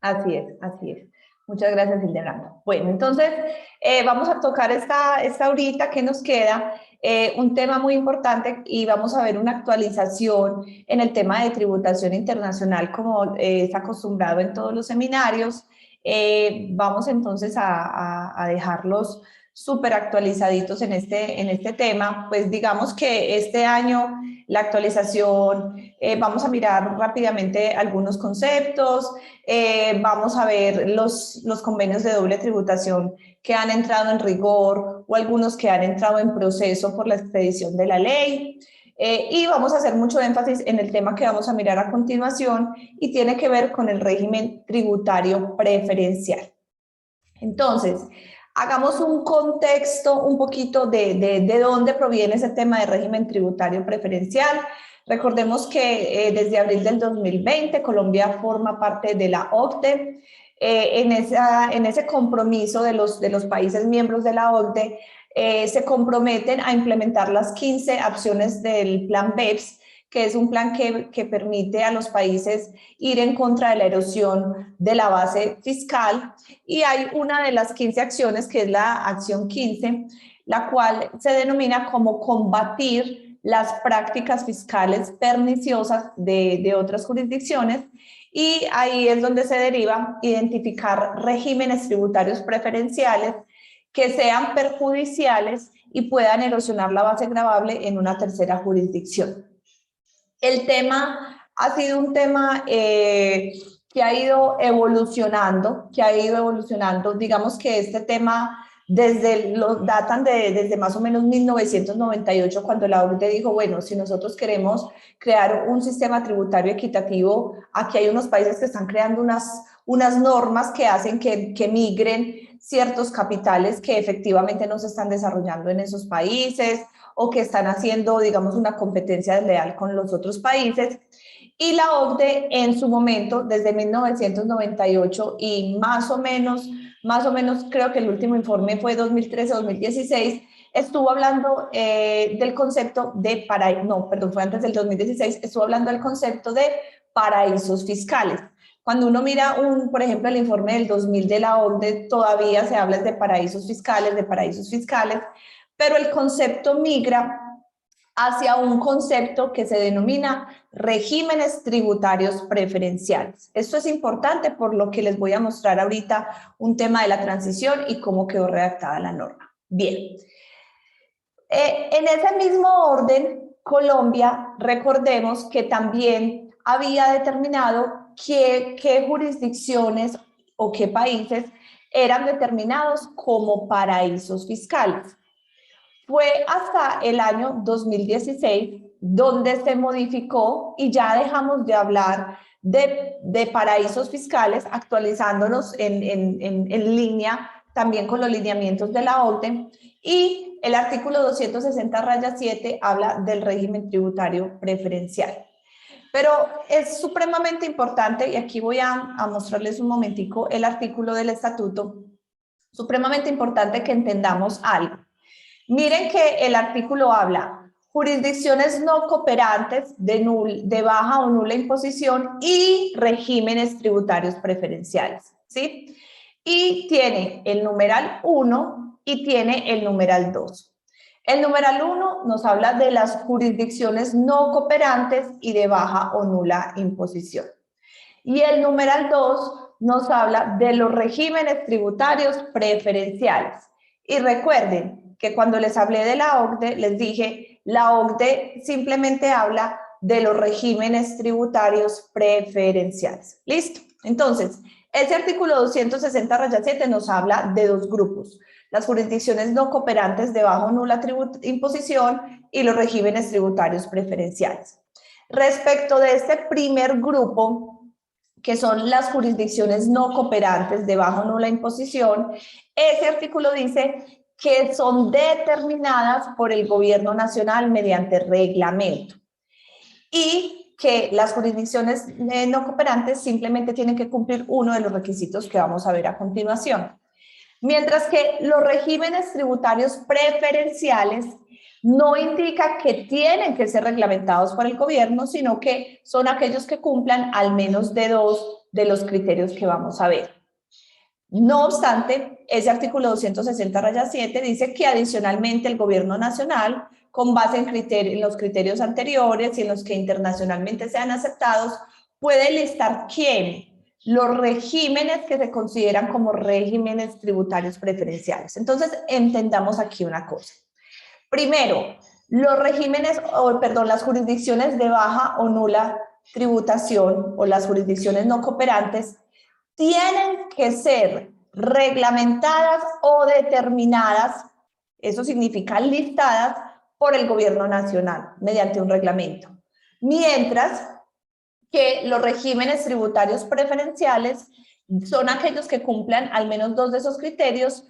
Así es, así es. Muchas gracias, Hildebrando. Bueno, entonces vamos a tocar esta horita que nos queda, un tema muy importante y vamos a ver una actualización en el tema de tributación internacional como es acostumbrado en todos los seminarios. Vamos entonces a dejarlos súper actualizaditos en este tema. Pues digamos que este año la actualización, vamos a mirar rápidamente algunos conceptos. Vamos a ver los convenios de doble tributación que han entrado en rigor o algunos que han entrado en proceso por la expedición de la ley. Y vamos a hacer mucho énfasis en el tema que vamos a mirar a continuación y tiene que ver con el régimen tributario preferencial. Entonces, hagamos un contexto un poquito de dónde proviene ese tema de régimen tributario preferencial. Recordemos que desde abril del 2020 Colombia forma parte de la OCDE. En ese compromiso de los países miembros de la OCDE, se comprometen a implementar las 15 acciones del plan BEPS, que es un plan que permite a los países ir en contra de la erosión de la base fiscal. Y hay una de las 15 acciones, que es la acción 15, la cual se denomina como combatir las prácticas fiscales perniciosas de otras jurisdicciones, y ahí es donde se deriva identificar regímenes tributarios preferenciales que sean perjudiciales y puedan erosionar la base gravable en una tercera jurisdicción. El tema ha sido un tema que ha ido evolucionando, digamos que este tema datan desde más o menos 1998, cuando la OCDE dijo, bueno, si nosotros queremos crear un sistema tributario equitativo, aquí hay unos países que están creando unas normas que hacen que migren ciertos capitales que efectivamente no se están desarrollando en esos países, o que están haciendo, digamos, una competencia desleal con los otros países. Y la OCDE en su momento, desde 1998 y más o menos creo que el último informe fue 2013-2016, estuvo hablando del concepto de paraísos, no, perdón, fue antes del 2016, estuvo hablando del concepto de paraísos fiscales. Cuando uno mira, por ejemplo, el informe del 2000 de la OCDE, todavía se habla de paraísos fiscales, pero el concepto migra hacia un concepto que se denomina regímenes tributarios preferenciales. Esto es importante por lo que les voy a mostrar ahorita un tema de la transición y cómo quedó redactada la norma. Bien, en ese mismo orden, Colombia, recordemos que también había determinado qué jurisdicciones o qué países eran determinados como paraísos fiscales. Fue hasta el año 2016 donde se modificó y ya dejamos de hablar de paraísos fiscales, actualizándonos en línea también con los lineamientos de la OCDE, y el artículo 260-7 habla del régimen tributario preferencial. Pero es supremamente importante, y aquí voy a mostrarles un momentico el artículo del estatuto, supremamente importante que entendamos algo. Miren que el artículo habla jurisdicciones no cooperantes de baja o nula imposición y regímenes tributarios preferenciales, ¿sí? Y tiene el numeral 1 y tiene el numeral 2. El numeral 1 nos habla de las jurisdicciones no cooperantes y de baja o nula imposición. Y el numeral 2 nos habla de los regímenes tributarios preferenciales. Y recuerden que cuando les hablé de la OCDE, les dije, la OCDE simplemente habla de los regímenes tributarios preferenciales. ¿Listo? Entonces, ese artículo 260-7 nos habla de dos grupos: las jurisdicciones no cooperantes de baja o nula imposición y los regímenes tributarios preferenciales. Respecto de este primer grupo, que son las jurisdicciones no cooperantes de baja o nula imposición, ese artículo dice que son determinadas por el gobierno nacional mediante reglamento, y que las jurisdicciones no cooperantes simplemente tienen que cumplir uno de los requisitos que vamos a ver a continuación. Mientras que los regímenes tributarios preferenciales no indica que tienen que ser reglamentados por el gobierno, sino que son aquellos que cumplan al menos de dos de los criterios que vamos a ver. No obstante, ese artículo 260-7 dice que adicionalmente el gobierno nacional, con base en los criterios anteriores y en los que internacionalmente sean aceptados, puede listar los regímenes que se consideran como regímenes tributarios preferenciales. Entonces, entendamos aquí una cosa. Primero, las jurisdicciones de baja o nula tributación o las jurisdicciones no cooperantes tienen que ser reglamentadas o determinadas, eso significa listadas, por el gobierno nacional mediante un reglamento. Mientras que los regímenes tributarios preferenciales son aquellos que cumplan al menos 2 de esos criterios,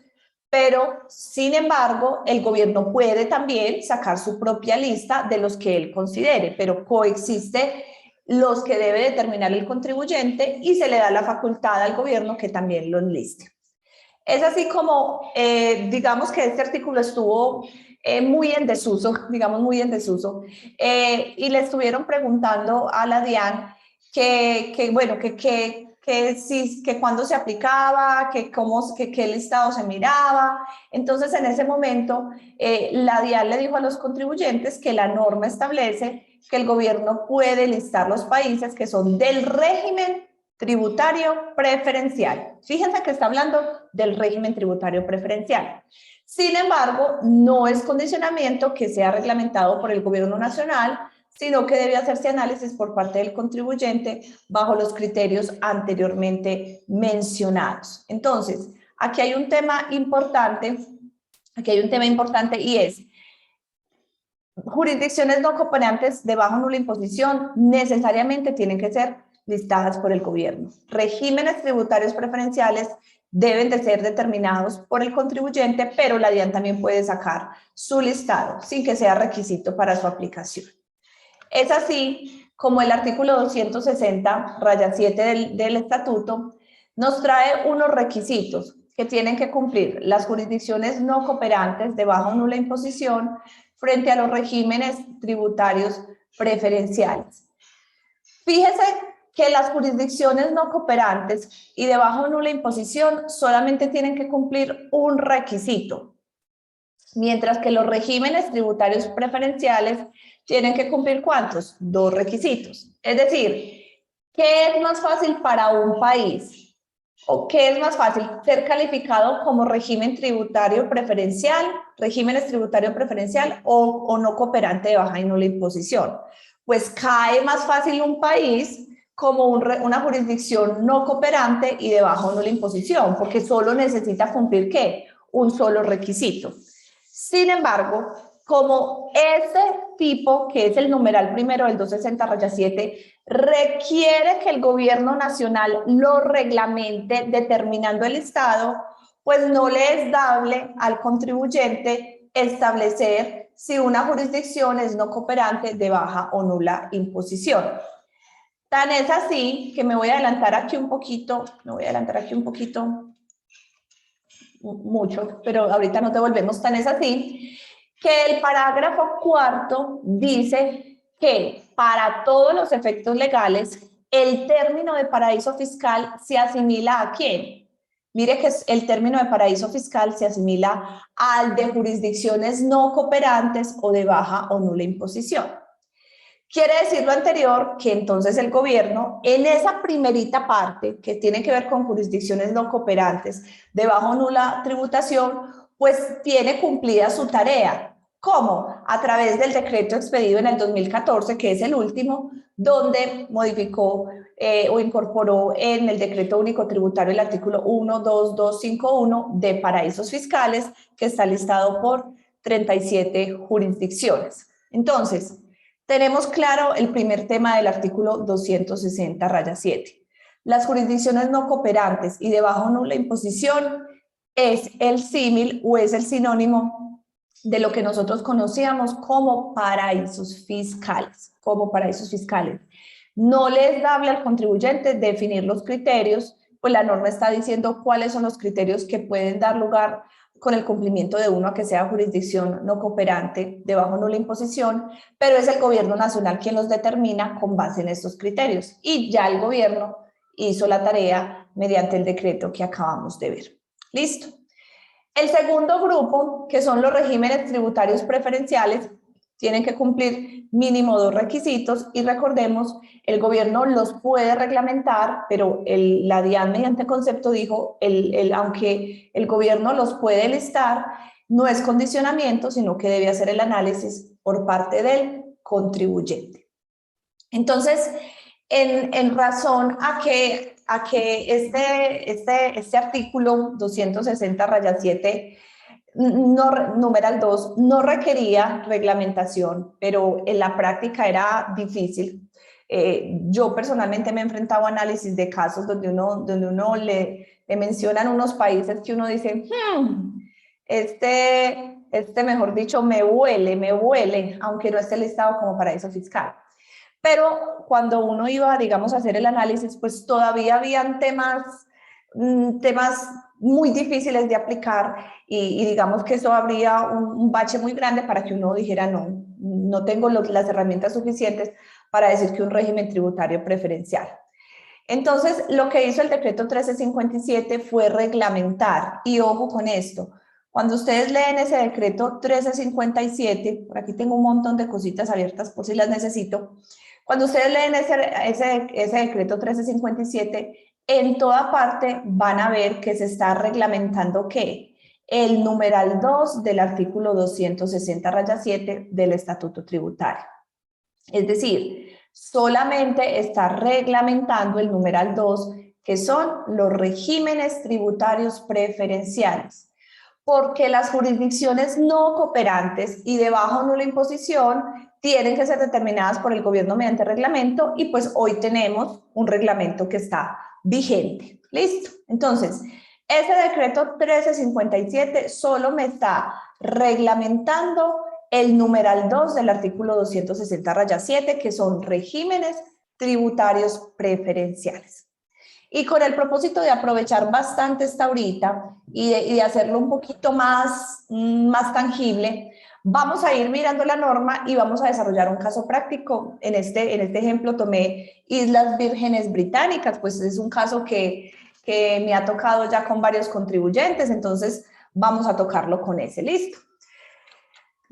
pero sin embargo el gobierno puede también sacar su propia lista de los que él considere, pero coexiste los que debe determinar el contribuyente y se le da la facultad al gobierno que también los liste. Es así como, digamos que este artículo estuvo muy en desuso, y le estuvieron preguntando a la DIAN que cuándo se aplicaba, qué listado se miraba. Entonces, en ese momento, la DIAN le dijo a los contribuyentes que la norma establece que el gobierno puede listar los países que son del régimen tributario preferencial. Fíjense que está hablando del régimen tributario preferencial. Sin embargo, no es condicionamiento que sea reglamentado por el gobierno nacional, sino que debe hacerse análisis por parte del contribuyente bajo los criterios anteriormente mencionados. Entonces, aquí hay un tema importante, y es jurisdicciones no cooperantes de baja o nula imposición necesariamente tienen que ser listadas por el gobierno. Regímenes tributarios preferenciales deben de ser determinados por el contribuyente, pero la DIAN también puede sacar su listado sin que sea requisito para su aplicación. Es así como el artículo 260-7 del estatuto nos trae unos requisitos que tienen que cumplir las jurisdicciones no cooperantes de baja o nula imposición frente a los regímenes tributarios preferenciales. Fíjese que las jurisdicciones no cooperantes y de baja o nula imposición solamente tienen que cumplir un requisito, mientras que los regímenes tributarios preferenciales tienen que cumplir ¿cuántos? 2 requisitos. Es decir, ¿qué es más fácil para un país? ¿O qué es más fácil? ¿Ser calificado como régimen tributario preferencial, regímenes tributario preferencial o no cooperante de baja y nula imposición? Pues cae más fácil un país como una jurisdicción no cooperante y de baja o nula imposición, porque solo necesita cumplir ¿qué? Un solo requisito. Sin embargo, como este tipo, que es el numeral primero del 260-7, requiere que el gobierno nacional lo reglamente determinando el listado, pues no le es dable al contribuyente establecer si una jurisdicción es no cooperante de baja o nula imposición. Tan es así que me voy a adelantar aquí un poquito, mucho, pero ahorita nos devolvemos. Tan es así que el parágrafo 4 dice que para todos los efectos legales el término de paraíso fiscal se asimila ¿a quién? Mire que el término de paraíso fiscal se asimila al de jurisdicciones no cooperantes o de baja o nula imposición. Quiere decir lo anterior, que entonces el gobierno, en esa primerita parte, que tiene que ver con jurisdicciones no cooperantes de baja o nula tributación, pues tiene cumplida su tarea. ¿Cómo? A través del decreto expedido en el 2014, que es el último, donde modificó o incorporó en el decreto único tributario el artículo 12251 de paraísos fiscales, que está listado por 37 jurisdicciones. Entonces, tenemos claro el primer tema del artículo 260-7. Las jurisdicciones no cooperantes y de baja o nula imposición es el símil o es el sinónimo de lo que nosotros conocíamos como paraísos fiscales. No le es dable al contribuyente definir los criterios, pues la norma está diciendo cuáles son los criterios que pueden dar lugar con el cumplimiento de uno a que sea jurisdicción no cooperante de baja o nula imposición, pero es el gobierno nacional quien los determina con base en estos criterios. Y ya el gobierno hizo la tarea mediante el decreto que acabamos de ver. Listo. El segundo grupo, que son los regímenes tributarios preferenciales, tienen que cumplir mínimo 2 requisitos y recordemos, el gobierno los puede reglamentar, pero la DIAN mediante concepto dijo, aunque el gobierno los puede listar, no es condicionamiento, sino que debe hacer el análisis por parte del contribuyente. Entonces, en razón a que este artículo 260-7 numeral 2 no requería reglamentación, pero en la práctica era difícil. Yo personalmente me he enfrentado a análisis de casos donde uno le mencionan unos países que uno dice, mejor dicho, me huele, aunque no esté listado como paraíso fiscal. Pero cuando uno iba, digamos, a hacer el análisis, pues todavía habían temas muy difíciles de aplicar y digamos que eso habría un bache muy grande para que uno dijera no tengo las herramientas suficientes para decir que un régimen tributario preferencial. Entonces, lo que hizo el decreto 1357 fue reglamentar, y ojo con esto, cuando ustedes leen ese decreto 1357, por aquí tengo un montón de cositas abiertas por si las necesito, cuando ustedes leen ese decreto 1357, en toda parte van a ver que se está reglamentando ¿qué? El numeral 2 del artículo 260-7 del Estatuto Tributario. Es decir, solamente está reglamentando el numeral 2, que son los regímenes tributarios preferenciales. Porque las jurisdicciones no cooperantes y de bajo nula imposición tienen que ser determinadas por el gobierno mediante reglamento y pues hoy tenemos un reglamento que está vigente. ¿Listo? Entonces, ese decreto 1357 solo me está reglamentando el numeral 2 del artículo 260-7, que son regímenes tributarios preferenciales. Y con el propósito de aprovechar bastante esta ahorita y de hacerlo un poquito más tangible, vamos a ir mirando la norma y vamos a desarrollar un caso práctico. En este ejemplo tomé Islas Vírgenes Británicas, pues es un caso que me ha tocado ya con varios contribuyentes, entonces vamos a tocarlo con ese. ¿Listo?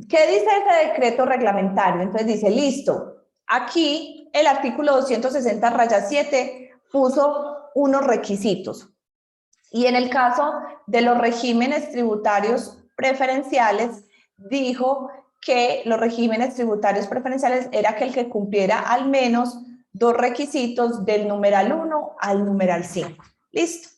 ¿Qué dice ese decreto reglamentario? Entonces dice, listo, aquí el artículo 260-7 puso unos requisitos. Y en el caso de los regímenes tributarios preferenciales, dijo que los regímenes tributarios preferenciales era aquel que cumpliera al menos 2 requisitos del numeral 1 al numeral 5. ¿Listo?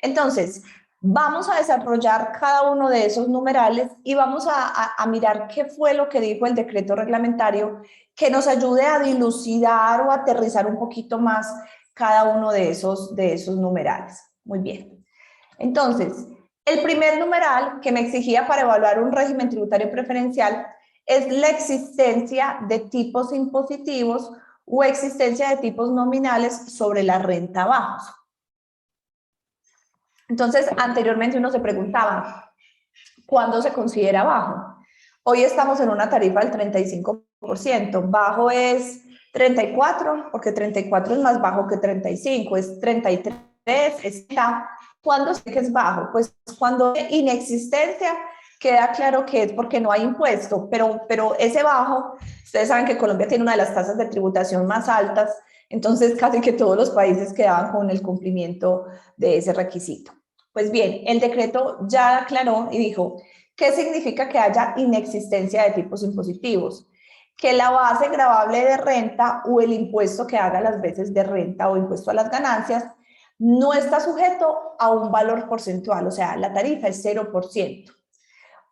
Entonces, vamos a desarrollar cada uno de esos numerales y vamos a mirar qué fue lo que dijo el decreto reglamentario que nos ayude a dilucidar o aterrizar un poquito más cada uno de esos numerales. Muy bien. Entonces, el primer numeral que me exigía para evaluar un régimen tributario preferencial es la existencia de tipos impositivos o existencia de tipos nominales sobre la renta bajos. Entonces, anteriormente uno se preguntaba, ¿cuándo se considera bajo? Hoy estamos en una tarifa del 35%, bajo es 34, porque 34 es más bajo que 35, es 33, está. ¿Cuándo sé que es bajo? Pues cuando hay inexistencia, queda claro que es porque no hay impuesto, pero ese bajo, ustedes saben que Colombia tiene una de las tasas de tributación más altas, entonces casi que todos los países quedaban con el cumplimiento de ese requisito. Pues bien, el decreto ya aclaró y dijo, ¿qué significa que haya inexistencia de tipos impositivos? Que la base gravable de renta o el impuesto que haga las veces de renta o impuesto a las ganancias no está sujeto a un valor porcentual, o sea, la tarifa es 0%,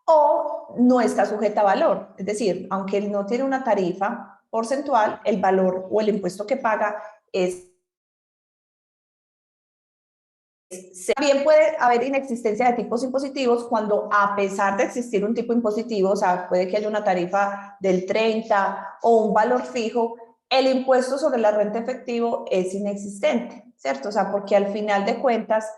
o no está sujeta a valor, es decir, aunque no tiene una tarifa porcentual, el valor o el impuesto que paga es. También puede haber inexistencia de tipos impositivos cuando, a pesar de existir un tipo impositivo, o sea, puede que haya una tarifa del 30 o un valor fijo, el impuesto sobre la renta efectivo es inexistente, ¿cierto? O sea, porque al final de cuentas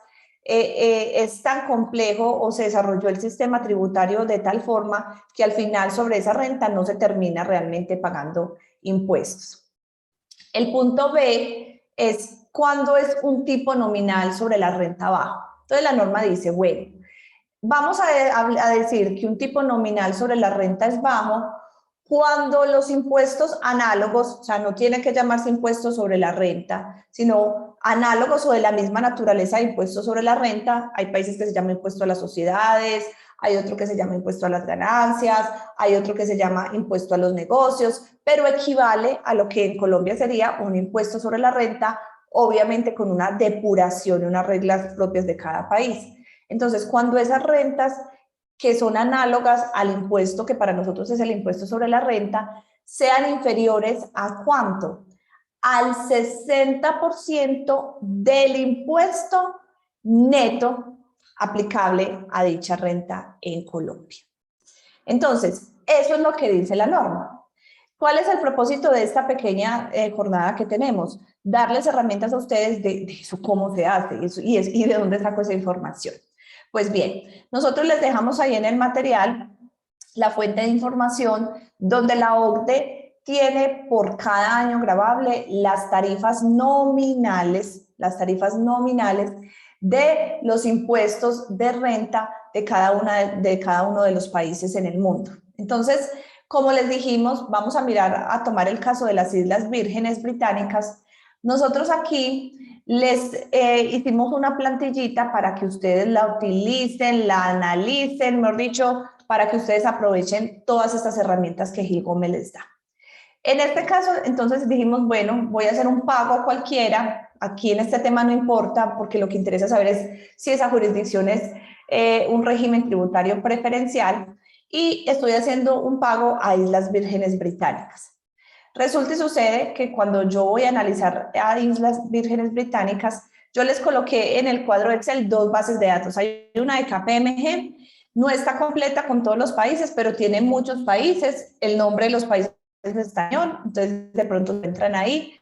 es tan complejo o se desarrolló el sistema tributario de tal forma que al final sobre esa renta no se termina realmente pagando impuestos. El punto B es ¿cuándo es un tipo nominal sobre la renta bajo? Entonces la norma dice, bueno, vamos a decir que un tipo nominal sobre la renta es bajo cuando los impuestos análogos, o sea, no tiene que llamarse impuestos sobre la renta, sino análogos o de la misma naturaleza de impuestos sobre la renta. Hay países que se llama impuesto a las sociedades, hay otro que se llama impuesto a las ganancias, hay otro que se llama impuesto a los negocios, pero equivale a lo que en Colombia sería un impuesto sobre la renta, obviamente con una depuración y unas reglas propias de cada país. Entonces, cuando esas rentas que son análogas al impuesto que para nosotros es el impuesto sobre la renta, sean inferiores a ¿cuánto? Al 60% del impuesto neto aplicable a dicha renta en Colombia. Entonces, eso es lo que dice la norma. ¿Cuál es el propósito de esta pequeña jornada que tenemos? Darles herramientas a ustedes de eso, cómo se hace y de dónde saco esa información. Pues bien, nosotros les dejamos ahí en el material la fuente de información donde la OCDE tiene por cada año gravable las tarifas nominales de los impuestos de renta de cada uno de los países en el mundo. Entonces, como les dijimos, vamos a tomar el caso de las Islas Vírgenes Británicas. Nosotros aquí les hicimos una plantillita para que ustedes la utilicen, la analicen, mejor dicho, para que ustedes aprovechen todas estas herramientas que Gil Gómez les da. En este caso, entonces dijimos, bueno, voy a hacer un pago cualquiera. Aquí en este tema no importa, porque lo que interesa saber es si esa jurisdicción es un régimen tributario preferencial, y estoy haciendo un pago a Islas Vírgenes Británicas. Resulta y sucede que cuando yo voy a analizar a Islas Vírgenes Británicas, yo les coloqué en el cuadro Excel dos bases de datos. Hay una de KPMG, no está completa con todos los países, pero tiene muchos países, el nombre de los países es español, entonces de pronto entran ahí.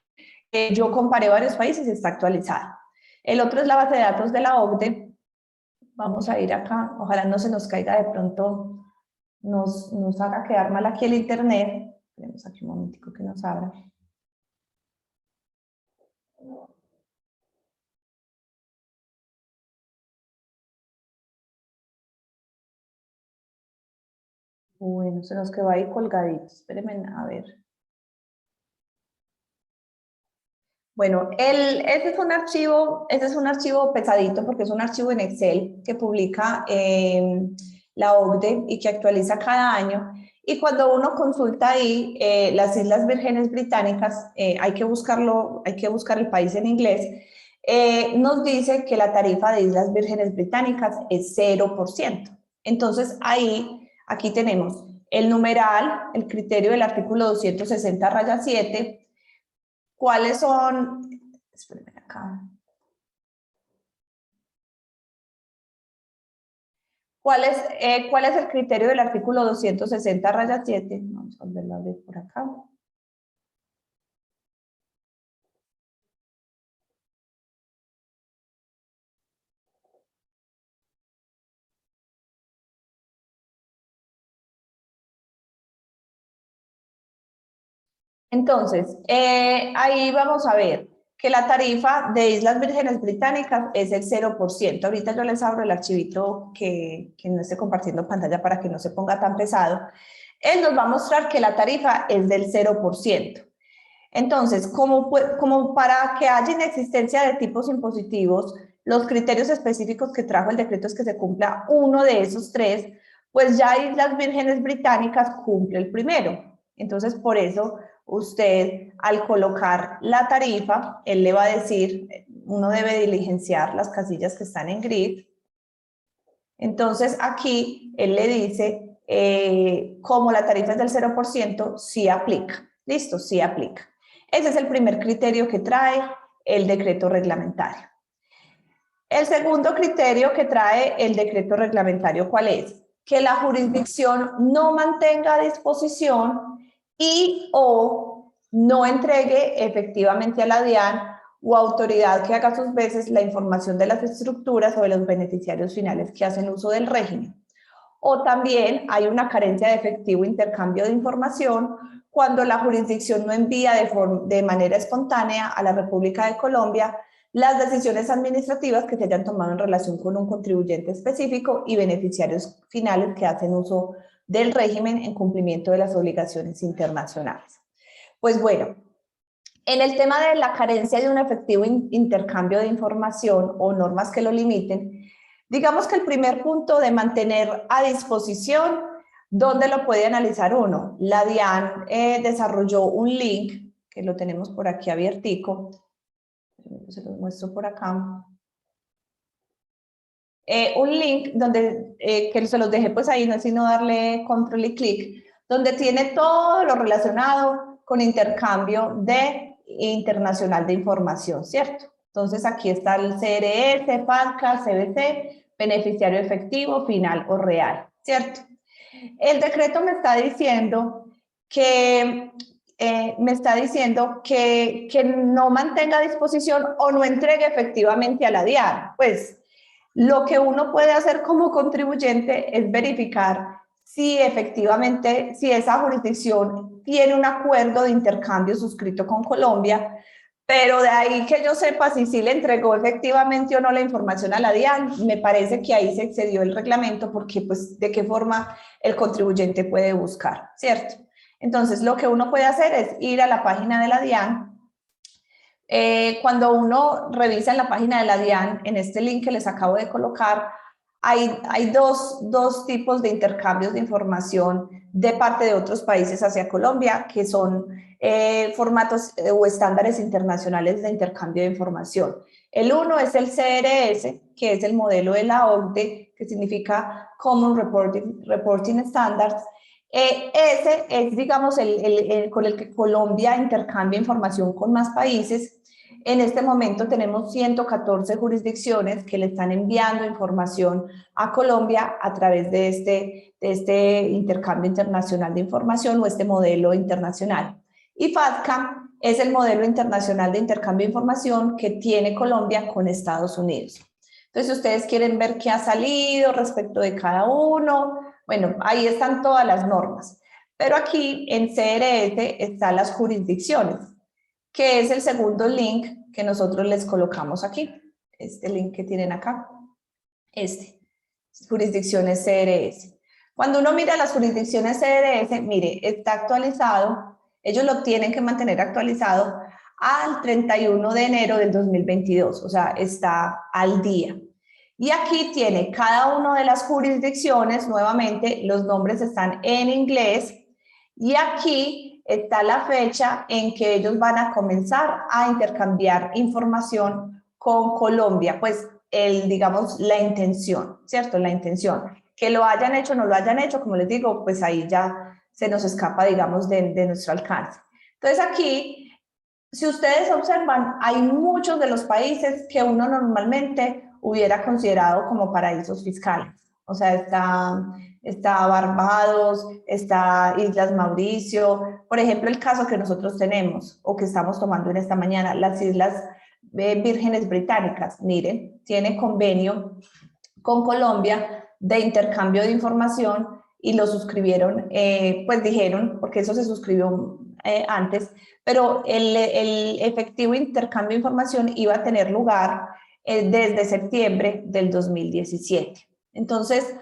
Yo comparé varios países y está actualizada. El otro es la base de datos de la OCDE. Vamos a ir acá, ojalá no se nos caiga de pronto, nos haga quedar mal aquí el internet. Tenemos aquí un momentico que nos abra. Bueno, se nos quedó ahí colgadito. Espérenme, a ver. Bueno, este es un archivo pesadito porque es un archivo en Excel que publica la OCDE y que actualiza cada año. Y cuando uno consulta ahí las Islas Vírgenes Británicas, hay que buscar el país en inglés, nos dice que la tarifa de Islas Vírgenes Británicas es 0%. Entonces aquí tenemos el numeral, el criterio del artículo 260-7, ¿cuáles son? Espérenme acá. ¿Cuál es el criterio del artículo 260-7? Vamos a volverlo a ver por acá. Entonces, ahí vamos a ver que la tarifa de Islas Vírgenes Británicas es el 0%. Ahorita yo les abro el archivito que no esté compartiendo pantalla para que no se ponga tan pesado. Él nos va a mostrar que la tarifa es del 0%. Entonces, como para que haya inexistencia de tipos impositivos, los criterios específicos que trajo el decreto es que se cumpla uno de esos tres, pues ya Islas Vírgenes Británicas cumple el primero. Entonces, por eso usted, al colocar la tarifa, él le va a decir, uno debe diligenciar las casillas que están en grid. Entonces, aquí él le dice, como la tarifa es del 0%, sí aplica. Listo, sí aplica. Ese es el primer criterio que trae el decreto reglamentario. El segundo criterio que trae el decreto reglamentario, ¿cuál es? Que la jurisdicción no mantenga a disposición y o no entregue efectivamente a la DIAN o autoridad que haga sus veces la información de las estructuras o de los beneficiarios finales que hacen uso del régimen. o también hay una carencia de efectivo intercambio de información cuando la jurisdicción no envía de manera espontánea a la República de Colombia las decisiones administrativas que se hayan tomado en relación con un contribuyente específico y beneficiarios finales que hacen uso del régimen en cumplimiento de las obligaciones internacionales. Pues bueno, en el tema de la carencia de un efectivo intercambio de información o normas que lo limiten, digamos que el primer punto de mantener a disposición, ¿dónde lo puede analizar uno? La DIAN desarrolló un link, que lo tenemos por aquí abiertico, se los muestro por acá. Un link donde, que se los dejé pues ahí, no es sino darle control y clic, donde tiene todo lo relacionado con intercambio internacional de información, ¿cierto? Entonces aquí está el CRS, FATCA, CBC, beneficiario efectivo, final o real, ¿cierto? El decreto me está diciendo que no mantenga a disposición o no entregue efectivamente a la DIAN. Pues lo que uno puede hacer como contribuyente es verificar si efectivamente, si esa jurisdicción tiene un acuerdo de intercambio suscrito con Colombia, pero de ahí que yo sepa si sí le entregó efectivamente o no la información a la DIAN, me parece que ahí se excedió el reglamento porque pues de qué forma el contribuyente puede buscar, ¿cierto? Entonces lo que uno puede hacer es ir a la página de la DIAN. Cuando uno revisa en la página de la DIAN, en este link que les acabo de colocar, hay dos tipos de intercambios de información de parte de otros países hacia Colombia, que son formatos o estándares internacionales de intercambio de información. El uno es el CRS, que es el modelo de la OCDE, que significa Common Reporting Standards. Ese es, digamos, con el que Colombia intercambia información con más países. En este momento tenemos 114 jurisdicciones que le están enviando información a Colombia a través de este intercambio internacional de información o este modelo internacional. Y FATCA es el modelo internacional de intercambio de información que tiene Colombia con Estados Unidos. Entonces, si ustedes quieren ver qué ha salido respecto de cada uno, bueno, ahí están todas las normas. Pero aquí en CRS están las jurisdicciones, que es el segundo link que nosotros les colocamos aquí. Este link que tienen acá. Jurisdicciones CRS. Cuando uno mira las jurisdicciones CRS, mire, está actualizado, ellos lo tienen que mantener actualizado al 31 de enero del 2022, o sea, está al día. Y aquí tiene cada una de las jurisdicciones, nuevamente los nombres están en inglés, y aquí está la fecha en que ellos van a comenzar a intercambiar información con Colombia, pues digamos, la intención, ¿cierto? La intención. Que lo hayan hecho o no lo hayan hecho, como les digo, pues ahí ya se nos escapa, digamos, de nuestro alcance. Entonces aquí, si ustedes observan, hay muchos de los países que uno normalmente hubiera considerado como paraísos fiscales. O sea, está Barbados, está Islas Mauricio, por ejemplo, el caso que nosotros tenemos o que estamos tomando en esta mañana, las Islas Vírgenes Británicas, miren, tiene convenio con Colombia de intercambio de información y lo suscribieron, pues dijeron, porque eso se suscribió antes, pero el efectivo intercambio de información iba a tener lugar desde septiembre del 2017. Entonces,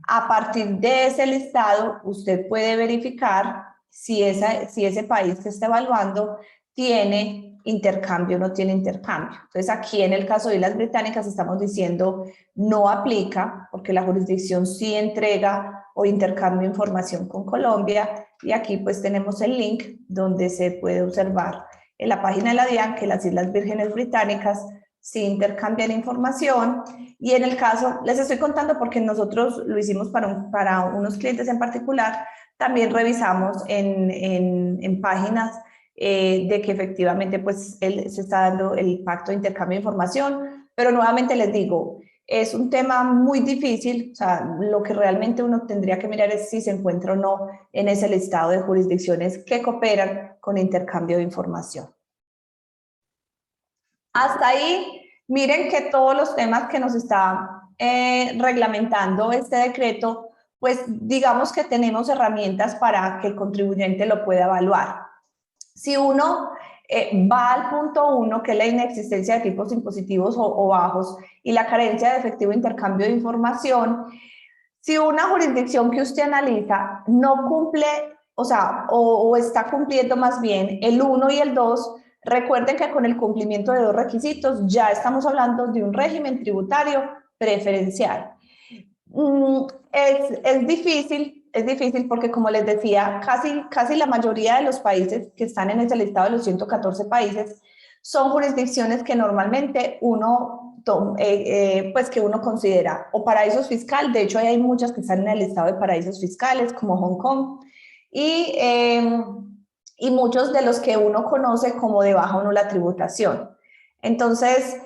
a partir de ese listado, usted puede verificar si ese país que está evaluando tiene intercambio o no tiene intercambio. Entonces, aquí en el caso de las británicas estamos diciendo no aplica porque la jurisdicción sí entrega o intercambia información con Colombia, y aquí pues tenemos el link donde se puede observar en la página de la DIAN que las Islas Vírgenes Británicas sí intercambian información. Y en el caso, les estoy contando porque nosotros lo hicimos para unos clientes en particular, también revisamos en páginas de que efectivamente pues se está dando el pacto de intercambio de información, pero nuevamente les digo, es un tema muy difícil, o sea, lo que realmente uno tendría que mirar es si se encuentra o no en ese listado de jurisdicciones que cooperan con intercambio de información. Hasta ahí, miren que todos los temas que nos está reglamentando este decreto pues digamos que tenemos herramientas para que el contribuyente lo pueda evaluar. Si uno va al punto 1, que es la inexistencia de tipos impositivos o bajos y la carencia de efectivo intercambio de información, si una jurisdicción que usted analiza no cumple, o sea, o está cumpliendo más bien el 1 y el 2, recuerden que con el cumplimiento de 2 requisitos ya estamos hablando de un régimen tributario preferencial. Es difícil porque, como les decía, casi la mayoría de los países que están en ese listado de los 114 países son jurisdicciones que normalmente pues que uno considera o paraísos fiscales. De hecho, hay muchas que están en el listado de paraísos fiscales, como Hong Kong, y, eh, y muchos de los que uno conoce como de baja o nula tributación. Entonces,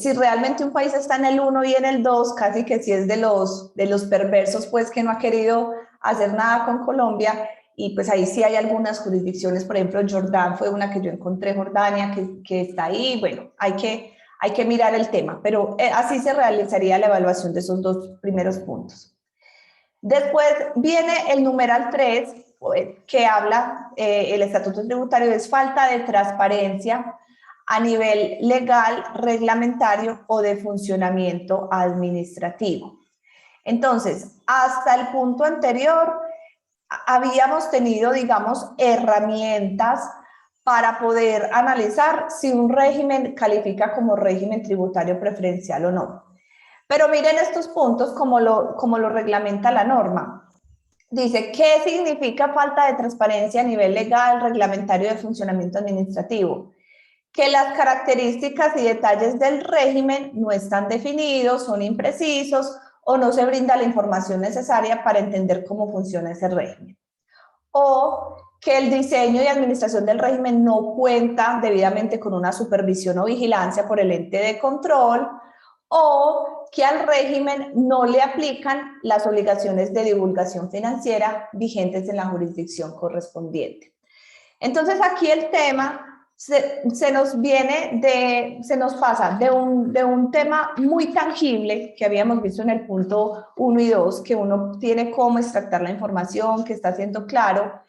si realmente un país está en el 1 y en el 2, casi que sí es de los perversos, pues que no ha querido hacer nada con Colombia, y pues ahí sí hay algunas jurisdicciones, por ejemplo, Jordán fue una que yo encontré, Jordania, que está ahí. Bueno, hay que mirar el tema, pero así se realizaría la evaluación de esos 2 primeros puntos. Después viene el numeral 3, que habla, el estatuto tributario, es falta de transparencia a nivel legal, reglamentario o de funcionamiento administrativo. Entonces, hasta el punto anterior, habíamos tenido, digamos, herramientas para poder analizar si un régimen califica como régimen tributario preferencial o no. Pero miren estos puntos como lo reglamenta la norma. Dice, ¿qué significa falta de transparencia a nivel legal, reglamentario, de funcionamiento administrativo? Que las características y detalles del régimen no están definidos, son imprecisos o no se brinda la información necesaria para entender cómo funciona ese régimen. O que el diseño y administración del régimen no cuenta debidamente con una supervisión o vigilancia por el ente de control, o que al régimen no le aplican las obligaciones de divulgación financiera vigentes en la jurisdicción correspondiente. Entonces aquí el tema se nos pasa de un tema muy tangible que habíamos visto en el punto 1 y 2, que uno tiene cómo extractar la información, que está siendo claro,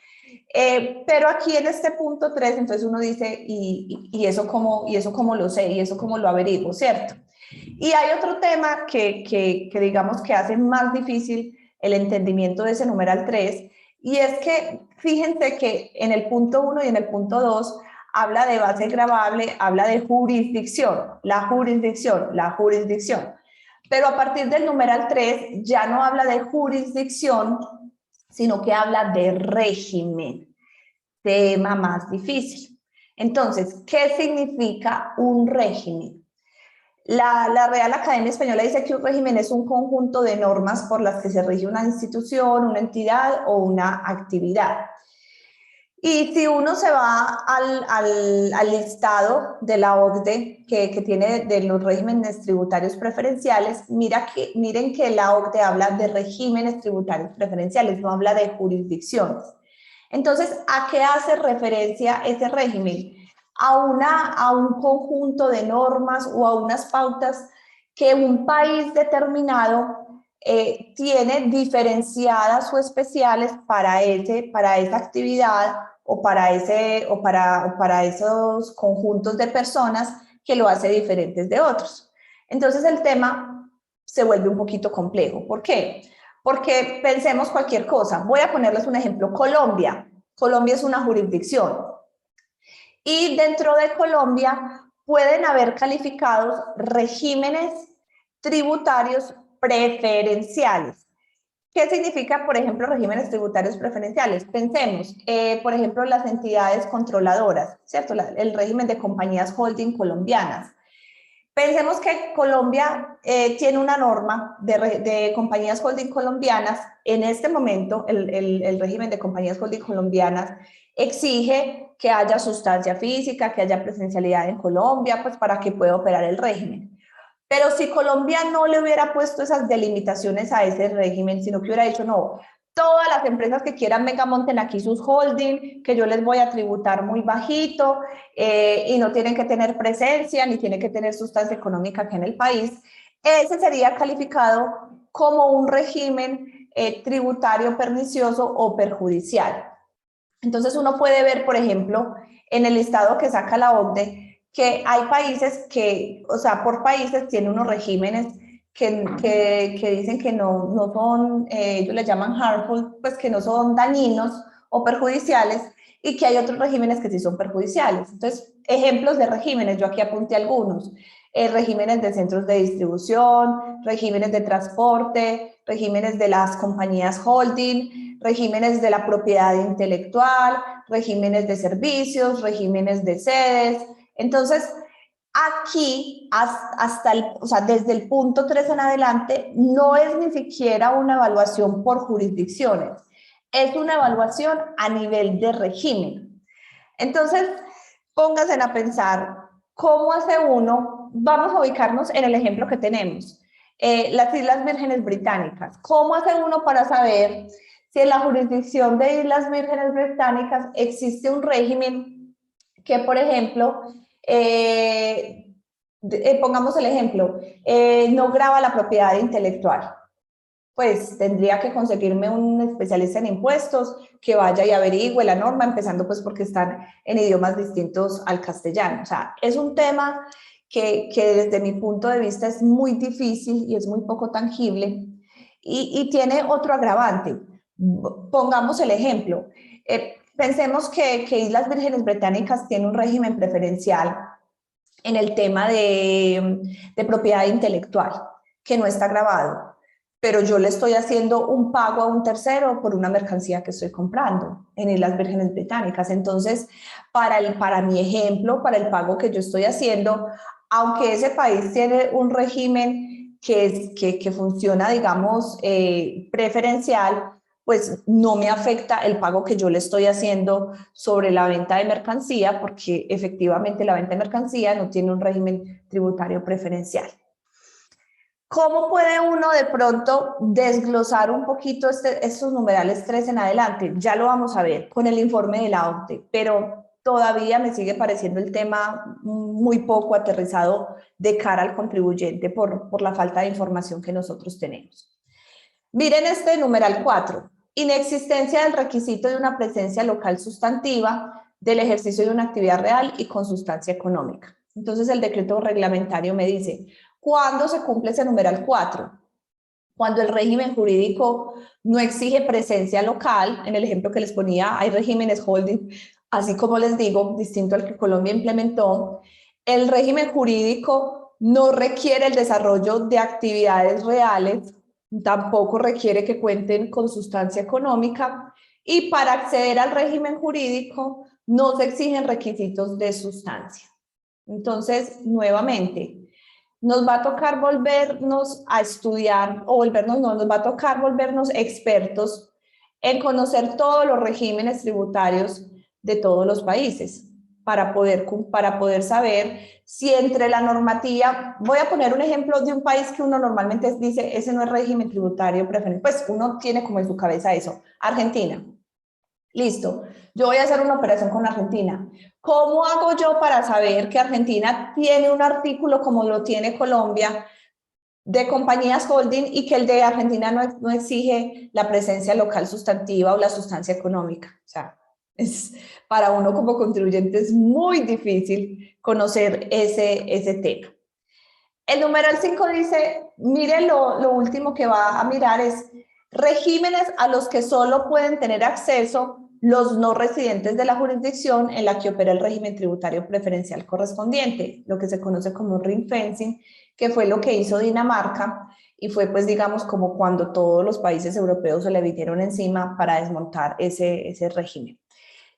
pero aquí en este punto 3, entonces uno dice, ¿y eso cómo lo sé? ¿Y eso cómo lo averiguo? ¿Cierto? Y hay otro tema que digamos que hace más difícil el entendimiento de ese numeral 3, y es que fíjense que en el punto 1 y en el punto 2 habla de base gravable, habla de jurisdicción, la jurisdicción. Pero a partir del numeral 3 ya no habla de jurisdicción, sino que habla de régimen, tema más difícil. Entonces, ¿qué significa un régimen? La Real Academia Española dice que un régimen es un conjunto de normas por las que se rige una institución, una entidad o una actividad. Y si uno se va al listado de la OCDE que tiene de los regímenes tributarios preferenciales, miren que la OCDE habla de regímenes tributarios preferenciales, no habla de jurisdicciones. Entonces, ¿a qué hace referencia ese régimen? A un conjunto de normas o a unas pautas que un país determinado tiene diferenciadas o especiales para esa actividad o para esos conjuntos de personas, que lo hace diferentes de otros. Entonces el tema se vuelve un poquito complejo. ¿Por qué? Porque pensemos cualquier cosa. Voy a ponerles un ejemplo. Colombia. Colombia es una jurisdicción. Y dentro de Colombia pueden haber calificados regímenes tributarios preferenciales. ¿Qué significa, por ejemplo, regímenes tributarios preferenciales? Pensemos, por ejemplo, las entidades controladoras, ¿cierto? El régimen de compañías holding colombianas. Pensemos que Colombia tiene una norma de compañías holding colombianas. En este momento, el régimen de compañías holding colombianas exige que haya sustancia física, que haya presencialidad en Colombia, pues para que pueda operar el régimen. Pero si Colombia no le hubiera puesto esas delimitaciones a ese régimen, sino que hubiera dicho, no, todas las empresas que quieran, venga, monten aquí sus holding, que yo les voy a tributar muy bajito, y no tienen que tener presencia, ni tienen que tener sustancia económica aquí en el país, ese sería calificado como un régimen tributario pernicioso o perjudicial. Entonces uno puede ver, por ejemplo, en el listado que saca la OCDE, que hay países que, o sea, por países tienen unos regímenes que dicen que no son, ellos le llaman harmful, pues que no son dañinos o perjudiciales, y que hay otros regímenes que sí son perjudiciales. Entonces, ejemplos de regímenes, yo aquí apunté algunos, regímenes de centros de distribución, regímenes de transporte, regímenes de las compañías holding, regímenes de la propiedad intelectual, regímenes de servicios, regímenes de sedes. Entonces, aquí, hasta o sea, desde el punto 3 en adelante, no es ni siquiera una evaluación por jurisdicciones, es una evaluación a nivel de régimen. Entonces, pónganse a pensar, ¿cómo hace uno? Vamos a ubicarnos en el ejemplo que tenemos, las Islas Vírgenes Británicas. ¿Cómo hace uno para saber si en la jurisdicción de Islas Vírgenes Británicas existe un régimen que, por ejemplo, pongamos el ejemplo, no grava la propiedad intelectual? Pues tendría que conseguirme un especialista en impuestos que vaya y averigüe la norma, empezando pues porque están en idiomas distintos al castellano. O sea, es un tema que desde mi punto de vista es muy difícil y es muy poco tangible y tiene otro agravante. Pongamos el ejemplo. Pensemos que Islas Vírgenes Británicas tiene un régimen preferencial en el tema de propiedad intelectual, que no está grabado, pero yo le estoy haciendo un pago a un tercero por una mercancía que estoy comprando en Islas Vírgenes Británicas. Entonces, para mi ejemplo, para el pago que yo estoy haciendo, aunque ese país tiene un régimen que funciona, digamos, preferencial, pues no me afecta el pago que yo le estoy haciendo sobre la venta de mercancía, porque efectivamente la venta de mercancía no tiene un régimen tributario preferencial. ¿Cómo puede uno de pronto desglosar un poquito estos numerales 3 en adelante? Ya lo vamos a ver con el informe de la OCDE, pero todavía me sigue pareciendo el tema muy poco aterrizado de cara al contribuyente por la falta de información que nosotros tenemos. Miren este numeral 4, inexistencia del requisito de una presencia local sustantiva del ejercicio de una actividad real y con sustancia económica. Entonces el decreto reglamentario me dice, ¿cuándo se cumple ese numeral 4? Cuando el régimen jurídico no exige presencia local, en el ejemplo que les ponía, hay regímenes holding, así como les digo, distinto al que Colombia implementó, el régimen jurídico no requiere el desarrollo de actividades reales, tampoco requiere que cuenten con sustancia económica, y para acceder al régimen jurídico no se exigen requisitos de sustancia. Entonces, nuevamente, nos va a tocar volvernos a estudiar, o volvernos, no, nos va a tocar volvernos expertos en conocer todos los regímenes tributarios de todos los países para poder saber si entre la normativa, voy a poner un ejemplo de un país que uno normalmente dice, ese no es régimen tributario preferencial, pues uno tiene como en su cabeza eso, Argentina. Listo, yo voy a hacer una operación con Argentina. ¿Cómo hago yo para saber que Argentina tiene un artículo como lo tiene Colombia de compañías holding y que el de Argentina no exige la presencia local sustantiva o la sustancia económica? O sea, para uno como contribuyente es muy difícil conocer ese tema. El numeral 5 dice, mire lo último que va a mirar es regímenes a los que solo pueden tener acceso los no residentes de la jurisdicción en la que opera el régimen tributario preferencial correspondiente, lo que se conoce como ring fencing, que fue lo que hizo Dinamarca y fue pues digamos como cuando todos los países europeos se le vinieron encima para desmontar ese régimen.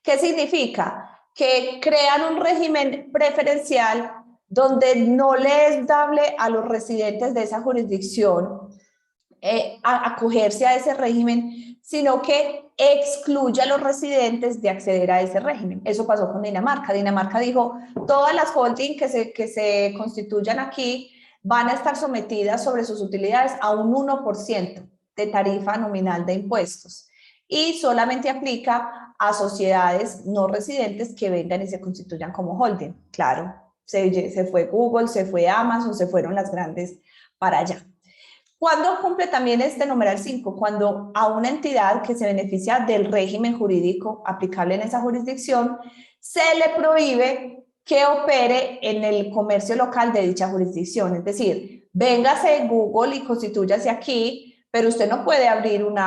¿Qué significa? Que crean un régimen preferencial donde no le es dable a los residentes de esa jurisdicción acogerse a ese régimen, sino que excluye a los residentes de acceder a ese régimen. Eso pasó con Dinamarca. Dinamarca dijo, todas las holdings que se constituyan aquí van a estar sometidas sobre sus utilidades a un 1% de tarifa nominal de impuestos y solamente aplica a sociedades no residentes que vengan y se constituyan como holding. Claro, se fue Google, se fue Amazon, se fueron las grandes para allá. ¿Cuándo cumple también este numeral 5? Cuando a una entidad que se beneficia del régimen jurídico aplicable en esa jurisdicción se le prohíbe que opere en el comercio local de dicha jurisdicción. Es decir, véngase Google y constitúyase aquí, pero usted no puede abrir un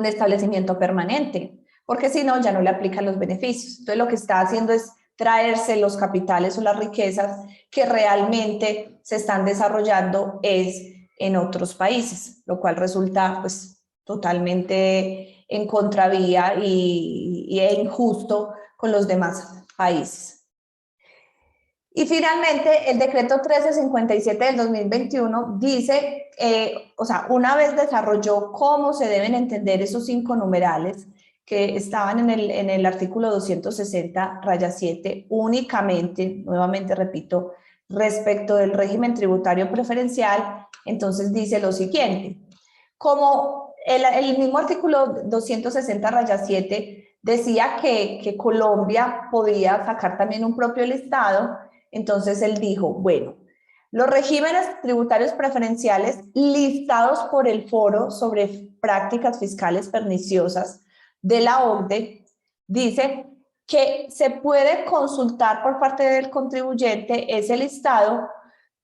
establecimiento permanente, porque si no, ya no le aplican los beneficios. Entonces, lo que está haciendo es traerse los capitales o las riquezas que realmente se están desarrollando en otros países, lo cual resulta pues totalmente en contravía e injusto con los demás países. Y finalmente, el decreto 1357 del 2021 dice, o sea, una vez desarrolló cómo se deben entender esos 5 numerales que estaban en el artículo 260-7 únicamente, nuevamente repito, respecto del régimen tributario preferencial, entonces dice lo siguiente: como el mismo artículo 260-7 decía que Colombia podía sacar también un propio listado, entonces él dijo, bueno, los regímenes tributarios preferenciales listados por el Foro sobre Prácticas Fiscales Perniciosas de la OCDE, dice que se puede consultar por parte del contribuyente ese listado,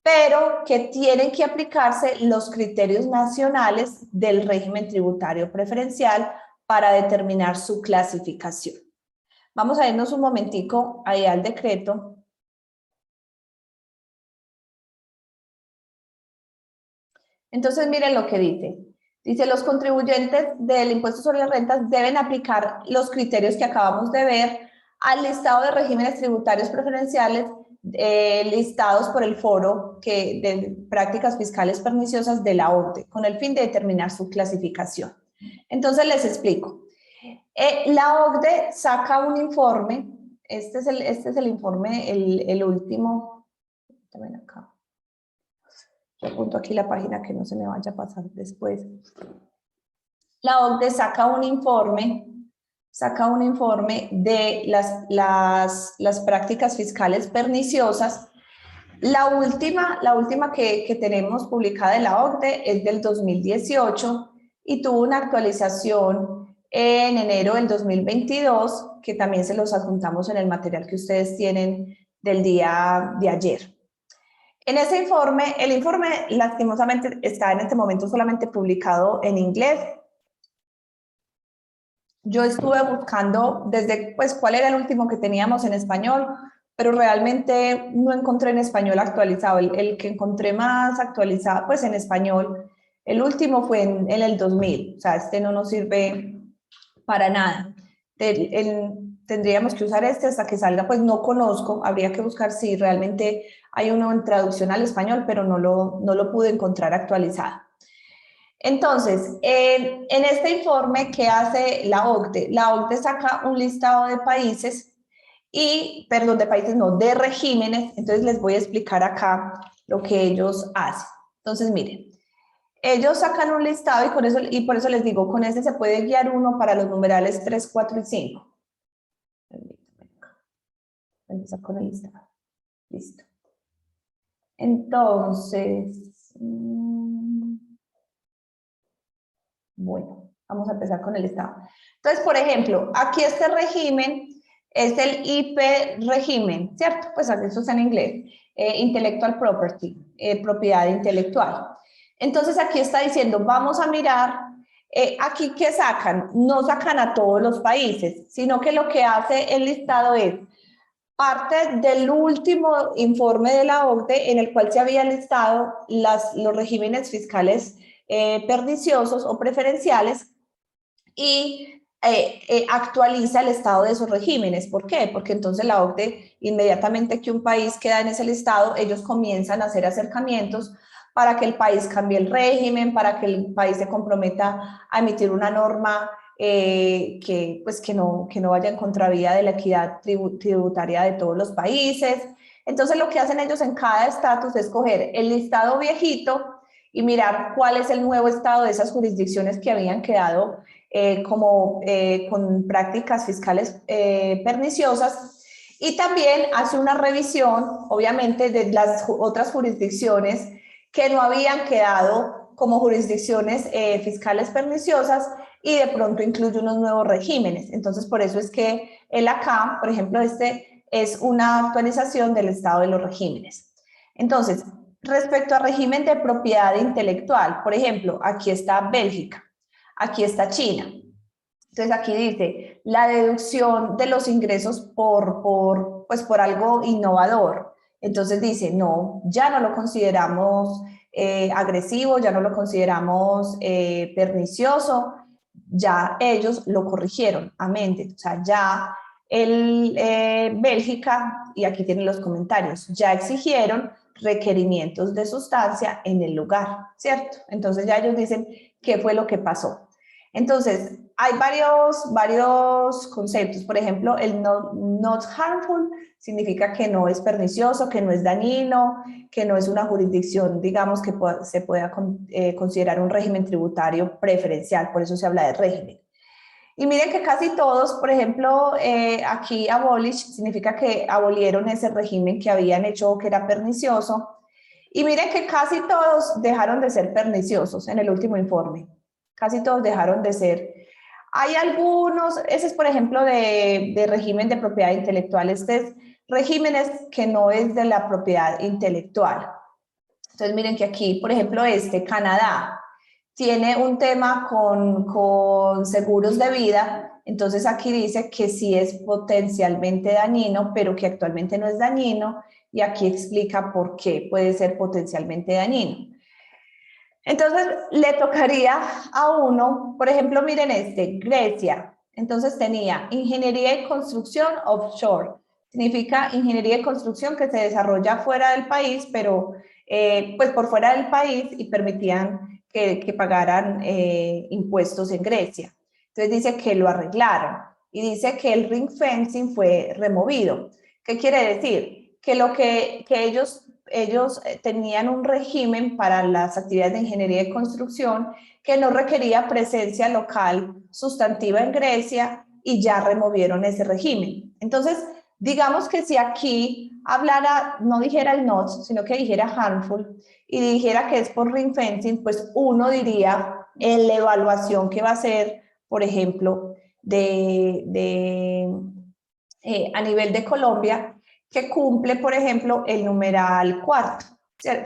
pero que tienen que aplicarse los criterios nacionales del régimen tributario preferencial para determinar su clasificación. Vamos a irnos un momentico ahí al decreto. Entonces, miren lo que dice. Dice, los contribuyentes del impuesto sobre las rentas deben aplicar los criterios que acabamos de ver al listado de regímenes tributarios preferenciales listados por el Foro de Prácticas Fiscales Perniciosas de la OCDE, con el fin de determinar su clasificación. Entonces, les explico. La OCDE saca un informe, este es el informe, el último, también acá. Yo apunto aquí la página que no se me vaya a pasar después. La OCDE saca un informe de las prácticas fiscales perniciosas. La última que tenemos publicada de la OCDE es del 2018 y tuvo una actualización en enero del 2022, que también se los adjuntamos en el material que ustedes tienen del día de ayer. En ese informe, el informe lastimosamente está en este momento solamente publicado en inglés. Yo estuve buscando desde, pues, cuál era el último que teníamos en español, pero realmente no encontré en español actualizado. El que encontré más actualizado, pues en español, el último fue en el 2000, o sea, este no nos sirve para nada. Tendríamos que usar este hasta que salga, pues no conozco, habría que buscar si realmente hay uno en traducción al español, pero no lo pude encontrar actualizado. Entonces, en este informe que hace la OCDE saca un listado de países de países no, de regímenes. Entonces les voy a explicar acá lo que ellos hacen. Entonces, miren, ellos sacan un listado y por eso les digo, con este se puede guiar uno para los numerales 3, 4 y 5. Empezar con el listado. Listo. Entonces, bueno, vamos a empezar con el listado. Entonces, por ejemplo, aquí este régimen es el IP régimen, ¿cierto? Pues eso está en inglés. Intellectual property, propiedad intelectual. Entonces, aquí está diciendo, vamos a mirar, aquí ¿qué sacan? No sacan a todos los países, sino que lo que hace el listado es parte del último informe de la OCDE en el cual se había listado los regímenes fiscales perniciosos o preferenciales y actualiza el estado de esos regímenes. ¿Por qué? Porque entonces la OCDE, inmediatamente que un país queda en ese listado, ellos comienzan a hacer acercamientos para que el país cambie el régimen, para que el país se comprometa a emitir una norma que no vaya en contravía de la equidad tributaria de todos los países. Entonces lo que hacen ellos en cada estatus es coger el listado viejito y mirar cuál es el nuevo estado de esas jurisdicciones que habían quedado con prácticas fiscales perniciosas, y también hace una revisión, obviamente, de las otras jurisdicciones que no habían quedado como jurisdicciones fiscales perniciosas y de pronto incluye unos nuevos regímenes. Entonces, por eso es que el acá, por ejemplo, este es una actualización del estado de los regímenes. Entonces, respecto al régimen de propiedad intelectual, por ejemplo, aquí está Bélgica, aquí está China. Entonces aquí dice, la deducción de los ingresos por algo innovador. Entonces dice, no, ya no lo consideramos agresivo, ya no lo consideramos pernicioso, ya ellos lo corrigieron, amén. O sea, ya Bélgica, y aquí tienen los comentarios, ya exigieron requerimientos de sustancia en el lugar, ¿cierto? Entonces ya ellos dicen qué fue lo que pasó. Entonces, hay varios conceptos. Por ejemplo, el not harmful significa que no es pernicioso, que no es dañino, que no es una jurisdicción, digamos, que se pueda considerar un régimen tributario preferencial. Por eso se habla de régimen. Y miren que casi todos, por ejemplo, aquí abolish significa que abolieron ese régimen que habían hecho que era pernicioso. Y miren que casi todos dejaron de ser perniciosos en el último informe. Casi todos dejaron de ser. Hay algunos, ese es por ejemplo de régimen de propiedad intelectual. Este es regímenes que no es de la propiedad intelectual. Entonces miren que aquí, por ejemplo, Canadá, tiene un tema con seguros de vida, entonces aquí dice que sí es potencialmente dañino, pero que actualmente no es dañino, y aquí explica por qué puede ser potencialmente dañino. Entonces le tocaría a uno, por ejemplo, miren Grecia, entonces tenía ingeniería y construcción offshore, significa ingeniería y construcción que se desarrolla fuera del país, pero pues por fuera del país y permitían que pagaran impuestos en Grecia. Entonces dice que lo arreglaron y dice que el ring fencing fue removido. ¿Qué quiere decir? Que ellos tenían un régimen para las actividades de ingeniería y construcción que no requería presencia local sustantiva en Grecia y ya removieron ese régimen. Entonces, digamos que si aquí hablara, no dijera el not, sino que dijera harmful y dijera que es por ring fencing, pues uno diría en la evaluación que va a hacer, por ejemplo, a nivel de Colombia, que cumple, por ejemplo, el numeral cuarto,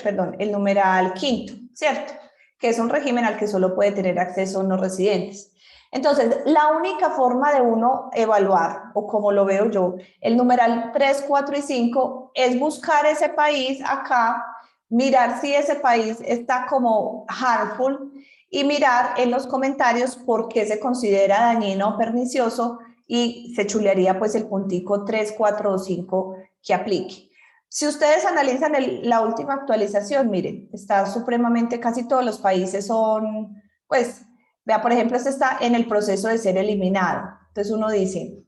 perdón, el numeral quinto, ¿cierto? Que es un régimen al que solo puede tener acceso no residentes. Entonces, la única forma de uno evaluar, o como lo veo yo, el numeral 3, 4 y 5 es buscar ese país acá, mirar si ese país está como harmful y mirar en los comentarios por qué se considera dañino o pernicioso y se chulearía pues el puntico 3, 4 o 5 que aplique. Si ustedes analizan la última actualización, miren, está supremamente, casi todos los países son, pues, vea, por ejemplo, este está en el proceso de ser eliminado. Entonces uno dice,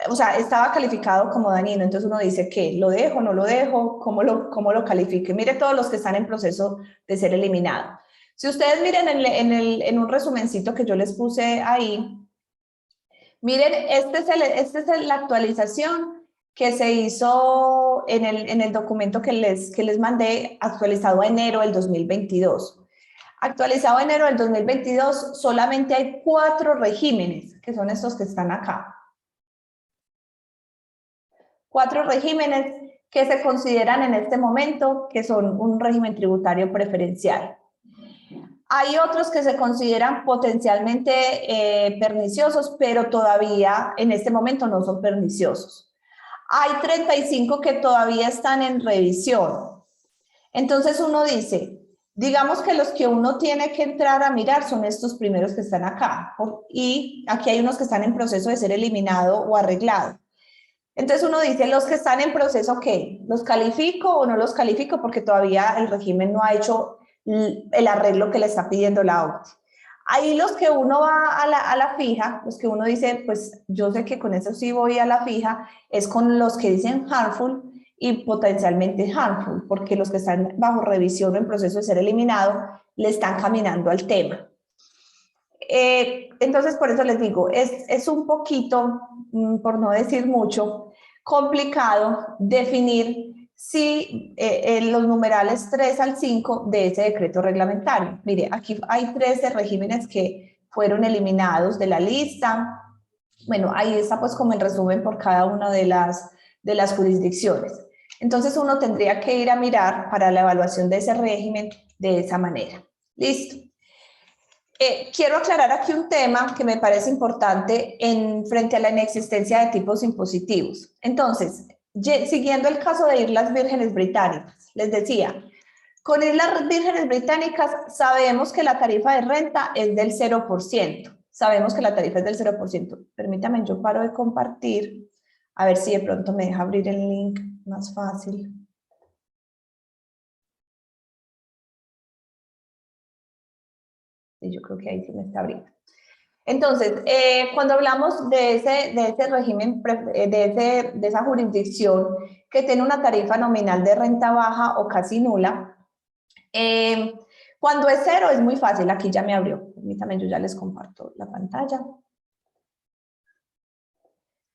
o sea, estaba calificado como dañino, entonces uno dice, ¿qué? ¿Lo dejo, no lo dejo? ¿Cómo lo califique? Mire todos los que están en proceso de ser eliminado. Si ustedes miren en un resumencito que yo les puse ahí, miren, esta es la actualización que se hizo en el documento que les mandé, actualizado a enero del 2022. Actualizado a enero del 2022, solamente hay 4 regímenes, que son estos que están acá. 4 regímenes que se consideran en este momento que son un régimen tributario preferencial. Hay otros que se consideran potencialmente perniciosos, pero todavía en este momento no son perniciosos. Hay 35 que todavía están en revisión. Entonces uno dice, digamos que los que uno tiene que entrar a mirar son estos primeros que están acá. Y aquí hay unos que están en proceso de ser eliminado o arreglado. Entonces uno dice, los que están en proceso, ¿qué? ¿Los califico o no los califico? Porque todavía el régimen no ha hecho el arreglo que le está pidiendo la OCDE. Ahí los que uno va a la fija, los que uno dice, pues yo sé que con eso sí voy a la fija, es con los que dicen harmful y potencialmente harmful, porque los que están bajo revisión o en proceso de ser eliminado, le están caminando al tema. Entonces, por eso les digo, es un poquito, por no decir mucho, complicado definir si los numerales 3 al 5 de ese decreto reglamentario. Mire, aquí hay 13 regímenes que fueron eliminados de la lista. Bueno, ahí está pues como el resumen por cada una de las jurisdicciones. Entonces uno tendría que ir a mirar para la evaluación de ese régimen de esa manera. Listo. Quiero aclarar aquí un tema que me parece importante frente a la inexistencia de tipos impositivos. Entonces, siguiendo el caso de Islas Vírgenes Británicas, les decía, con Islas Vírgenes Británicas sabemos que la tarifa de renta es del 0%. Sabemos que la tarifa es del 0%. Permítame, yo paro de compartir, a ver si de pronto me deja abrir el link más fácil. Sí, yo creo que ahí sí me está abriendo. Entonces, cuando hablamos de ese régimen, de esa jurisdicción que tiene una tarifa nominal de renta baja o casi nula, cuando es cero es muy fácil, aquí ya me abrió, permítanme, yo ya les comparto la pantalla.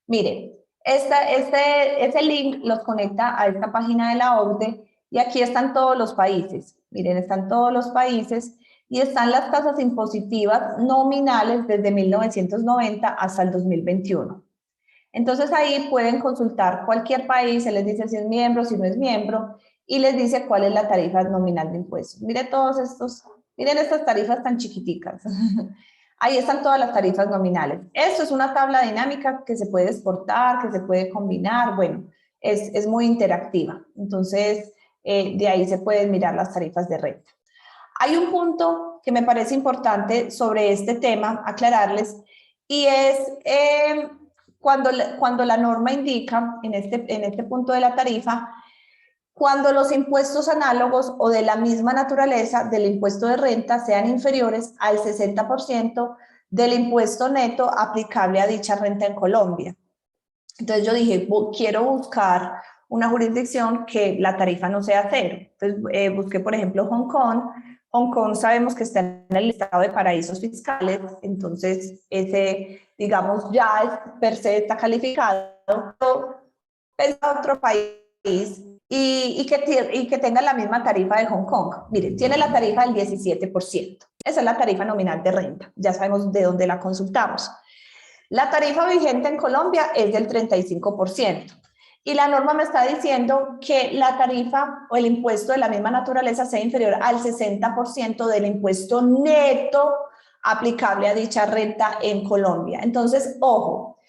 Miren, ese link los conecta a esta página de la OCDE y aquí están todos los países. Miren, están todos los países y están las tasas impositivas nominales desde 1990 hasta el 2021. Entonces ahí pueden consultar cualquier país, se les dice si es miembro, si no es miembro, y les dice cuál es la tarifa nominal de impuestos. Miren miren estas tarifas tan chiquiticas. Ahí están todas las tarifas nominales. Esto es una tabla dinámica que se puede exportar, que se puede combinar, bueno, es muy interactiva. Entonces, de ahí se pueden mirar las tarifas de renta. Hay un punto que me parece importante sobre este tema, aclararles, y es cuando la norma indica, en este punto de la tarifa, cuando los impuestos análogos o de la misma naturaleza del impuesto de renta sean inferiores al 60% del impuesto neto aplicable a dicha renta en Colombia. Entonces yo dije, quiero buscar una jurisdicción que la tarifa no sea cero. Entonces busqué, por ejemplo, Hong Kong. Hong Kong sabemos que está en el listado de paraísos fiscales, entonces ese, digamos, ya per se está calificado. Es otro país y que tenga la misma tarifa de Hong Kong. Miren, tiene la tarifa del 17%. Esa es la tarifa nominal de renta. Ya sabemos de dónde la consultamos. La tarifa vigente en Colombia es del 35%. Y la norma me está diciendo que la tarifa o el impuesto de la misma naturaleza sea inferior al 60% del impuesto neto aplicable a dicha renta en Colombia. Entonces, ojo,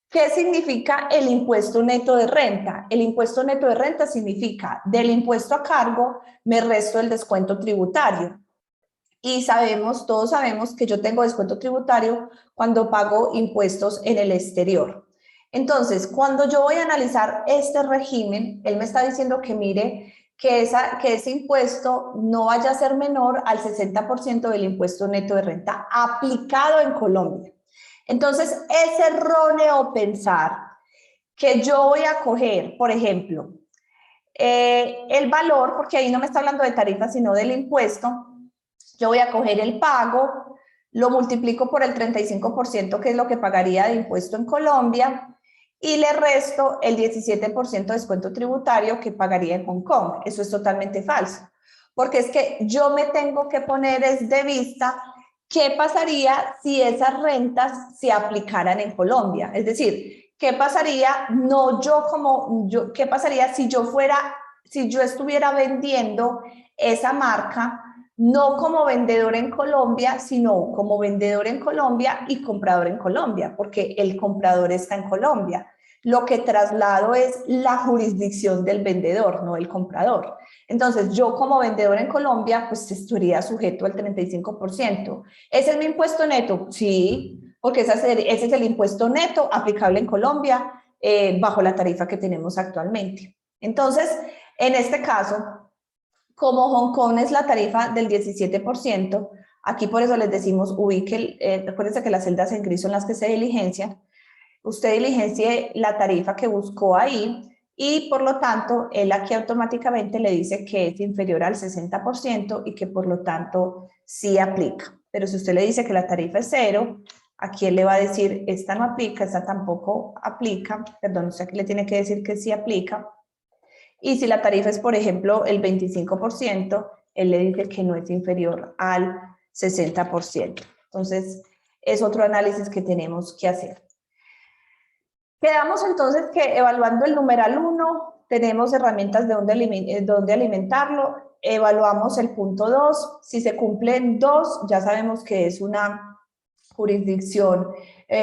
¿qué significa el impuesto neto de renta? El impuesto neto de renta significa del impuesto a cargo me resto el descuento tributario. Y todos sabemos que yo tengo descuento tributario cuando pago impuestos en el exterior. Entonces, cuando yo voy a analizar este régimen, él me está diciendo que mire que ese impuesto no vaya a ser menor al 60% del impuesto neto de renta aplicado en Colombia. Entonces, es erróneo pensar que yo voy a coger, por ejemplo, el valor, porque ahí no me está hablando de tarifa, sino del impuesto. Yo voy a coger el pago, lo multiplico por el 35%, que es lo que pagaría de impuesto en Colombia, y le resto el 17% de descuento tributario que pagaría en Hong Kong. Eso es totalmente falso, porque es que yo me tengo que poner de vista qué pasaría si esas rentas se aplicaran en Colombia. Es decir, qué pasaría, qué pasaría si yo estuviera vendiendo esa marca no como vendedor en Colombia, sino como vendedor en Colombia y comprador en Colombia, porque el comprador está en Colombia. Lo que traslado es la jurisdicción del vendedor, no el comprador. Entonces, yo como vendedor en Colombia, pues estaría sujeto al 35%. ¿Ese es mi impuesto neto? Sí, porque ese es el impuesto neto aplicable en Colombia bajo la tarifa que tenemos actualmente. Entonces, en este caso, como Hong Kong es la tarifa del 17%, aquí por eso les decimos recuérdense que las celdas en gris son las que se diligencian, usted diligencie la tarifa que buscó ahí y por lo tanto él aquí automáticamente le dice que es inferior al 60% y que por lo tanto sí aplica. Pero si usted le dice que la tarifa es cero, aquí él le va a decir esta no aplica, esta tampoco aplica, perdón, o sea que le tiene que decir que sí aplica. y si la tarifa es, por ejemplo, el 25%, él le dice que no es inferior al 60%. Entonces, es otro análisis que tenemos que hacer. Quedamos entonces que evaluando el numeral 1, tenemos herramientas de dónde alimentarlo, evaluamos el punto 2, si se cumplen 2, ya sabemos que es una jurisdicción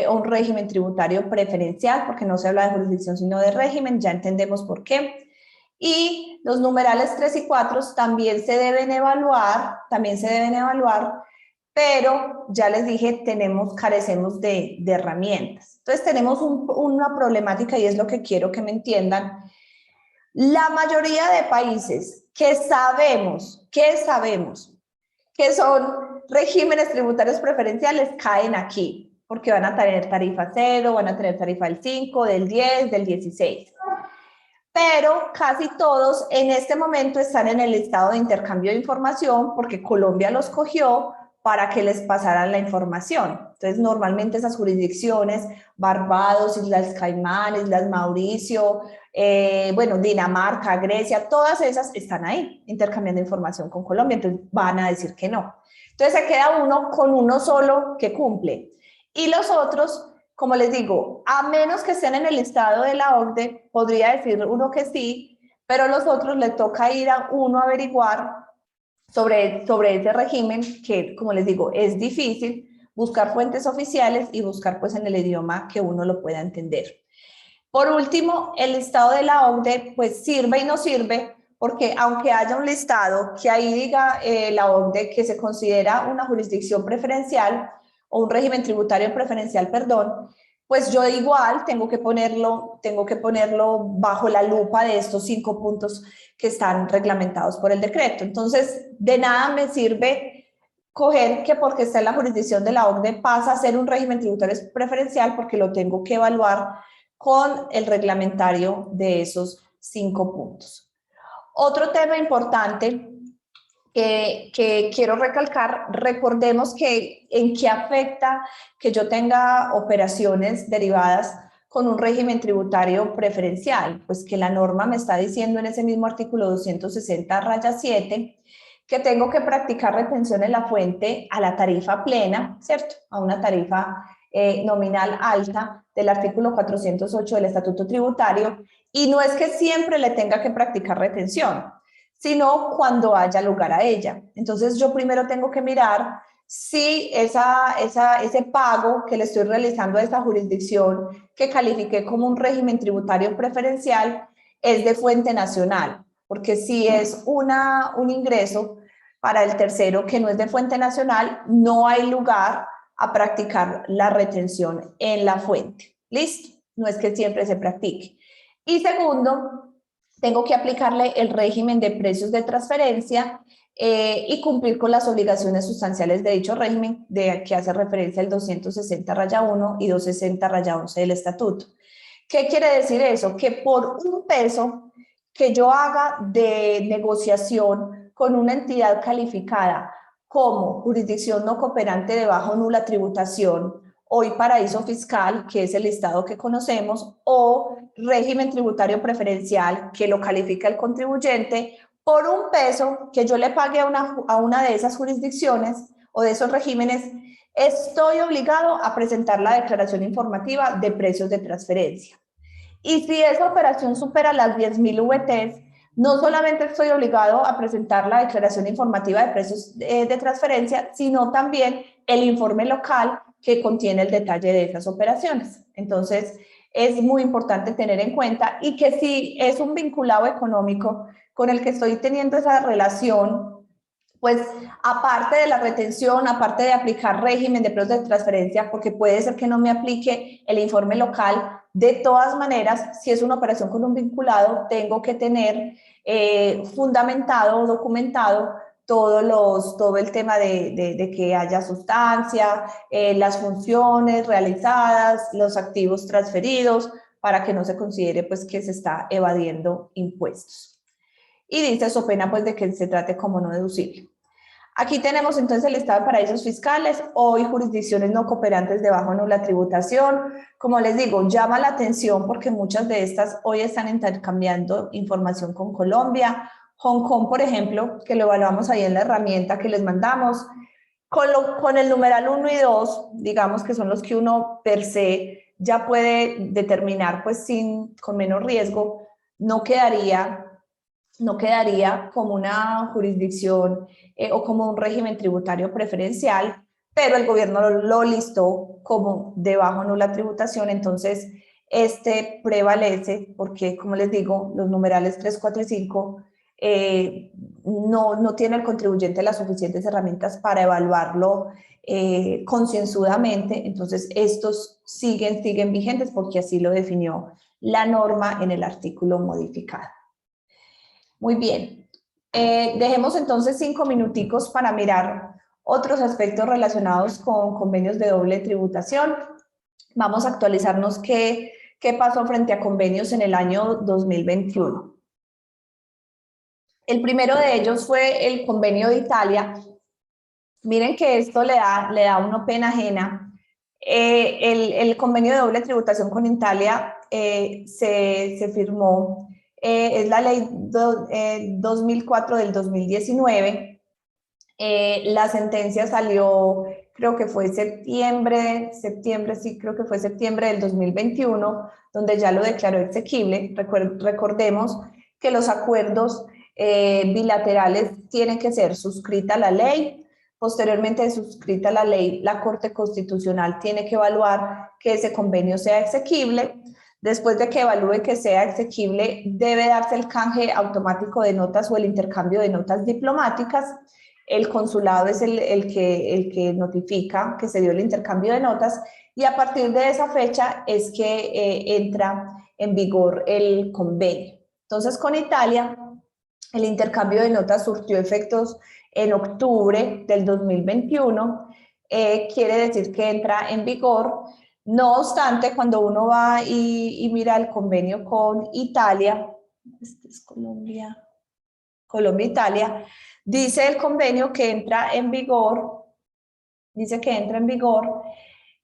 o un régimen tributario preferencial, porque no se habla de jurisdicción sino de régimen, ya entendemos por qué. Y los numerales 3 y 4 también se deben evaluar, pero ya les dije, carecemos de herramientas. Entonces tenemos una problemática y es lo que quiero que me entiendan. La mayoría de países que sabemos que son regímenes tributarios preferenciales caen aquí, porque van a tener tarifa 0, van a tener tarifa del 5, del 10, del 16. Pero casi todos en este momento están en el estado de intercambio de información porque Colombia los cogió para que les pasaran la información. Entonces, normalmente esas jurisdicciones, Barbados, Islas Caimán, Islas Mauricio, bueno, Dinamarca, Grecia, todas esas están ahí intercambiando información con Colombia, entonces van a decir que no. Entonces se queda uno con uno solo que cumple. Y los otros, como les digo, a menos que estén en el listado de la OCDE, podría decir uno que sí, pero los otros le toca ir a uno a averiguar sobre ese régimen que, como les digo, es difícil, buscar fuentes oficiales y buscar pues en el idioma que uno lo pueda entender. Por último, el listado de la OCDE pues sirve y no sirve porque aunque haya un listado que ahí diga la OCDE que se considera una jurisdicción preferencial o un régimen tributario preferencial, perdón, pues yo igual tengo que ponerlo bajo la lupa de estos 5 puntos que están reglamentados por el decreto. Entonces, de nada me sirve coger que porque está en la jurisdicción de la OCDE pasa a ser un régimen tributario preferencial porque lo tengo que evaluar con el reglamentario de esos 5 puntos. Otro tema importante que quiero recalcar, recordemos que en qué afecta que yo tenga operaciones derivadas con un régimen tributario preferencial, pues que la norma me está diciendo en ese mismo artículo 260-7 que tengo que practicar retención en la fuente a la tarifa plena, ¿cierto? A una tarifa nominal alta del artículo 408 del Estatuto Tributario, y no es que siempre le tenga que practicar retención, sino cuando haya lugar a ella. Entonces yo primero tengo que mirar si ese pago que le estoy realizando a esa jurisdicción que califiqué como un régimen tributario preferencial es de fuente nacional, porque si es un ingreso para el tercero que no es de fuente nacional, no hay lugar a practicar la retención en la fuente. ¿Listo? No es que siempre se practique. Y segundo, tengo que aplicarle el régimen de precios de transferencia y cumplir con las obligaciones sustanciales de dicho régimen de que hace referencia el 260-1 y 260-11 del estatuto. ¿Qué quiere decir eso? Que por un peso que yo haga de negociación con una entidad calificada como jurisdicción no cooperante de bajo o nula tributación, hoy paraíso fiscal, que es el listado que conocemos, o régimen tributario preferencial, que lo califica el contribuyente, por un peso que yo le pague a una de esas jurisdicciones o de esos regímenes, estoy obligado a presentar la declaración informativa de precios de transferencia. Y si esa operación supera las 10.000 VTs, no solamente estoy obligado a presentar la declaración informativa de precios de transferencia, sino también el informe local que contiene el detalle de esas operaciones. Entonces, es muy importante tener en cuenta y que si es un vinculado económico con el que estoy teniendo esa relación, pues aparte de la retención, aparte de aplicar régimen de precios de transferencia, porque puede ser que no me aplique el informe local, de todas maneras, si es una operación con un vinculado, tengo que tener fundamentado, documentado todo el tema de que haya sustancia, las funciones realizadas, los activos transferidos, para que no se considere pues que se está evadiendo impuestos. Y dice so pena pues de que se trate como no deducible. Aquí tenemos entonces el listado de paraísos fiscales, hoy jurisdicciones no cooperantes de baja o nula tributación. Como les digo, llama la atención porque muchas de estas hoy están intercambiando información con Colombia. Hong Kong, por ejemplo, que lo evaluamos ahí en la herramienta que les mandamos, con el numeral 1 y 2, digamos que son los que uno per se ya puede determinar pues con menos riesgo, no quedaría como una jurisdicción o como un régimen tributario preferencial, pero el gobierno lo listó como de baja o nula tributación, entonces este prevalece porque, como les digo, los numerales 3, 4 y 5 no tiene el contribuyente las suficientes herramientas para evaluarlo concienzudamente, entonces estos siguen vigentes porque así lo definió la norma en el artículo modificado. Muy bien, dejemos entonces 5 minuticos para mirar otros aspectos relacionados con convenios de doble tributación. Vamos a actualizarnos qué pasó frente a convenios en el año 2021. El primero de ellos fue el convenio de Italia. Miren que esto le da una pena ajena. El convenio de doble tributación con Italia se firmó, es la ley 2004 del 2019. La sentencia salió, creo que fue septiembre, sí, creo que fue septiembre del 2021, donde ya lo declaró exequible. Recordemos que los acuerdos bilaterales tienen que ser suscrita la ley. Posteriormente de suscrita la ley, la Corte Constitucional tiene que evaluar que ese convenio sea exequible. Después de que evalúe que sea exequible, debe darse el canje automático de notas o el intercambio de notas diplomáticas. El consulado es el que notifica que se dio el intercambio de notas y a partir de esa fecha es que entra en vigor el convenio. Entonces, con Italia, el intercambio de notas surtió efectos en octubre del 2021, quiere decir que entra en vigor. No obstante, cuando uno va y mira el convenio con Italia, este es Colombia-Italia, dice el convenio que entra en vigor,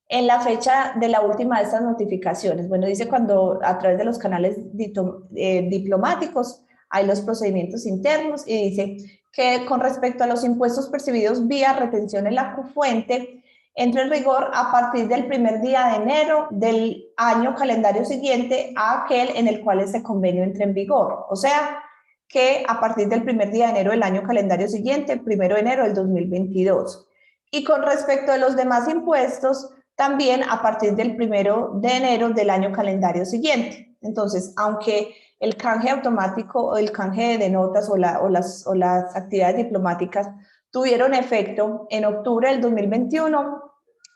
en la fecha de la última de estas notificaciones. Bueno, dice cuando a través de los canales diplomáticos hay los procedimientos internos y dice que con respecto a los impuestos percibidos vía retención en la fuente, entra en rigor a partir del primer día de enero del año calendario siguiente a aquel en el cual ese convenio entre en vigor. O sea, que a partir del primer día de enero del año calendario siguiente, 1 de enero del 2022. Y con respecto a los demás impuestos, también a partir del 1 de enero del año calendario siguiente. Entonces, aunque el canje automático o el canje de notas o las actividades diplomáticas tuvieron efecto en octubre del 2021,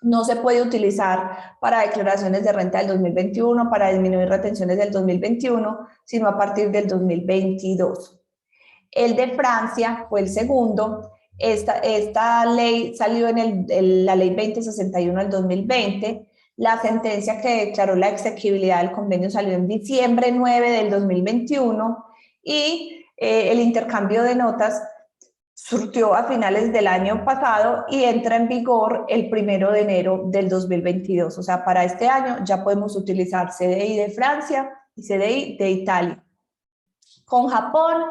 no se puede utilizar para declaraciones de renta del 2021, para disminuir retenciones del 2021, sino a partir del 2022. El de Francia fue el segundo. Esta ley salió en la ley 2061 del 2020. La sentencia que declaró la exequibilidad del convenio salió en diciembre 9 del 2021 y el intercambio de notas surtió a finales del año pasado y entra en vigor el 1 de enero del 2022. O sea, para este año ya podemos utilizar CDI de Francia y CDI de Italia. Con Japón,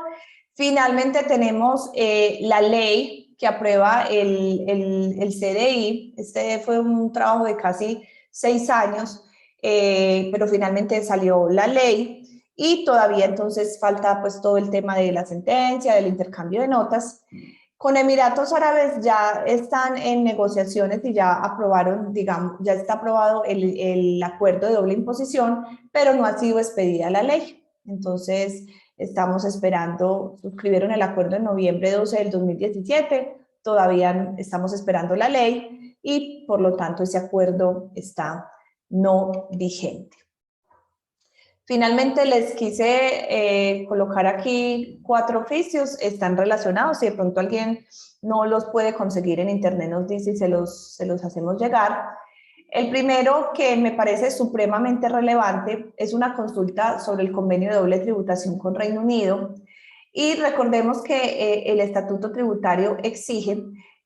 finalmente tenemos la ley que aprueba el CDI. Este fue un trabajo de casi 6 años, pero finalmente salió la ley y todavía entonces falta pues todo el tema de la sentencia, del intercambio de notas. Con Emiratos Árabes ya están en negociaciones y ya aprobaron, digamos, ya está aprobado el acuerdo de doble imposición, pero no ha sido expedida la ley. Entonces, estamos esperando, suscribieron el acuerdo en noviembre 12 del 2017, todavía estamos esperando la ley y por lo tanto ese acuerdo está no vigente. Finalmente les quise colocar aquí 4 oficios, están relacionados, si de pronto alguien no los puede conseguir en internet nos dice y se los hacemos llegar. El primero, que me parece supremamente relevante, es una consulta sobre el convenio de doble tributación con Reino Unido Y recordemos que el estatuto tributario exige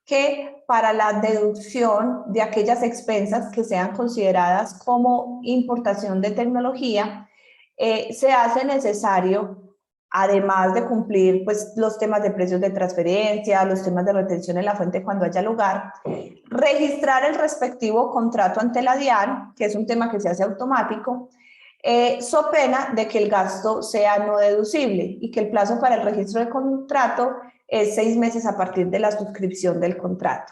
que para la deducción de aquellas expensas que sean consideradas como importación de tecnología, se hace necesario, además de cumplir pues, los temas de precios de transferencia, los temas de retención en la fuente cuando haya lugar, registrar el respectivo contrato ante la DIAN, que es un tema que se hace automático, so pena de que el gasto sea no deducible y que el plazo para el registro del contrato es 6 meses a partir de la suscripción del contrato.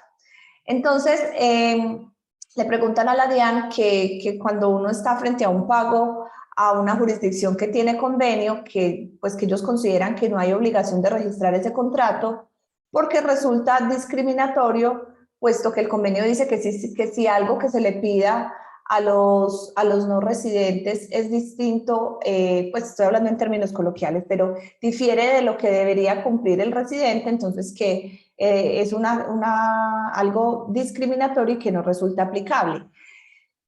Entonces, le preguntan a la DIAN que cuando uno está frente a un pago a una jurisdicción que tiene convenio, pues que ellos consideran que no hay obligación de registrar ese contrato, porque resulta discriminatorio, puesto que el convenio dice que si algo que se le pida a los no residentes es distinto, pues estoy hablando en términos coloquiales, pero difiere de lo que debería cumplir el residente, entonces que es algo discriminatorio y que no resulta aplicable.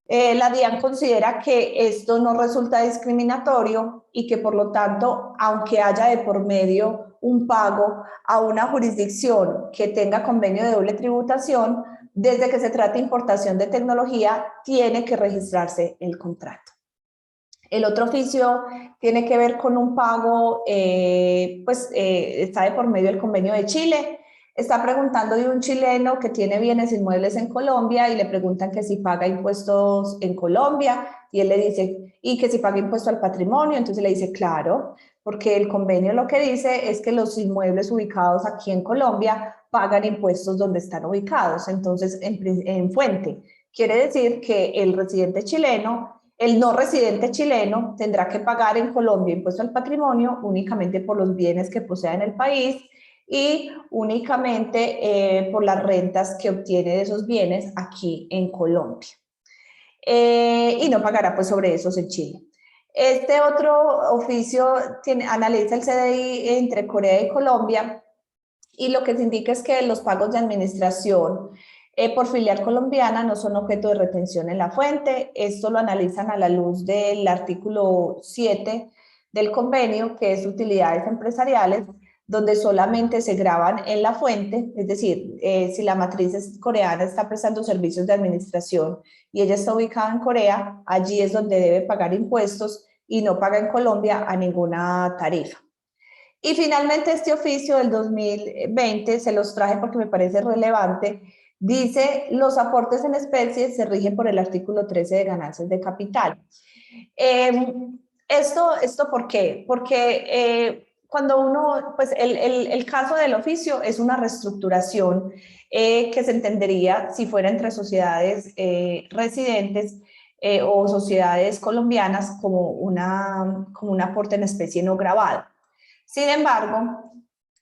La DIAN considera que esto no resulta discriminatorio y que por lo tanto, aunque haya de por medio un pago a una jurisdicción que tenga convenio de doble tributación, desde que se trate de importación de tecnología, tiene que registrarse el contrato. El otro oficio tiene que ver con un pago, está de por medio del convenio de Chile. Está preguntando de un chileno que tiene bienes inmuebles en Colombia y le preguntan que si paga impuestos en Colombia y él le dice, y que si paga impuesto al patrimonio, entonces le dice, claro, porque el convenio lo que dice es que los inmuebles ubicados aquí en Colombia pagan impuestos donde están ubicados, entonces en fuente. Quiere decir que el residente chileno, el no residente chileno tendrá que pagar en Colombia impuesto al patrimonio únicamente por los bienes que posea en el país y únicamente por las rentas que obtiene de esos bienes aquí en Colombia. Y no pagará pues sobre esos en Chile. Este otro oficio analiza el CDI entre Corea y Colombia y lo que se indica es que los pagos de administración por filial colombiana no son objeto de retención en la fuente. Esto lo analizan a la luz del artículo 7 del convenio, que es utilidades empresariales, donde solamente se graban en la fuente, es decir, si la matriz coreana está prestando servicios de administración y ella está ubicada en Corea, allí es donde debe pagar impuestos y no paga en Colombia a ninguna tarifa. Y finalmente este oficio del 2020, se los traje porque me parece relevante, dice los aportes en especie se rigen por el artículo 13 de ganancias de capital. ¿Esto por qué? Porque cuando uno, pues el caso del oficio es una reestructuración que se entendería si fuera entre sociedades residentes o sociedades colombianas como un aporte en especie no grabado. Sin embargo,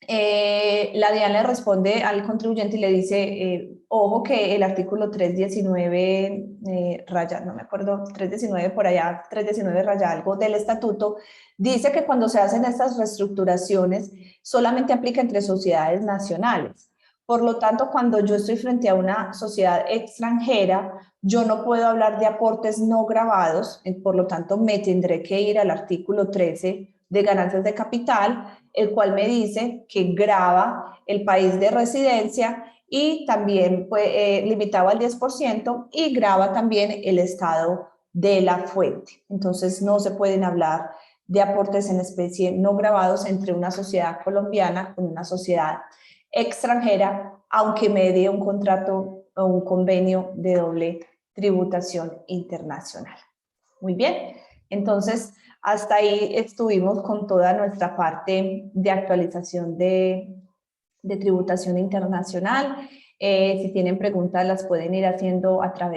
la DIAN le responde al contribuyente y le dice, ojo que el artículo 319 no me acuerdo, 319 por allá, 319 raya algo del estatuto, dice que cuando se hacen estas reestructuraciones solamente aplica entre sociedades nacionales. Por lo tanto, cuando yo estoy frente a una sociedad extranjera, yo no puedo hablar de aportes no grabados, por lo tanto me tendré que ir al artículo 13 de ganancias de capital, el cual me dice que grava el país de residencia y también limitado al 10% y grava también el estado de la fuente. Entonces no se pueden hablar de aportes en especie no grabados entre una sociedad colombiana con una sociedad extranjera, aunque medie un contrato o un convenio de doble tributación internacional. Muy bien, entonces hasta ahí estuvimos con toda nuestra parte de actualización de tributación internacional. Si tienen preguntas las pueden ir haciendo a través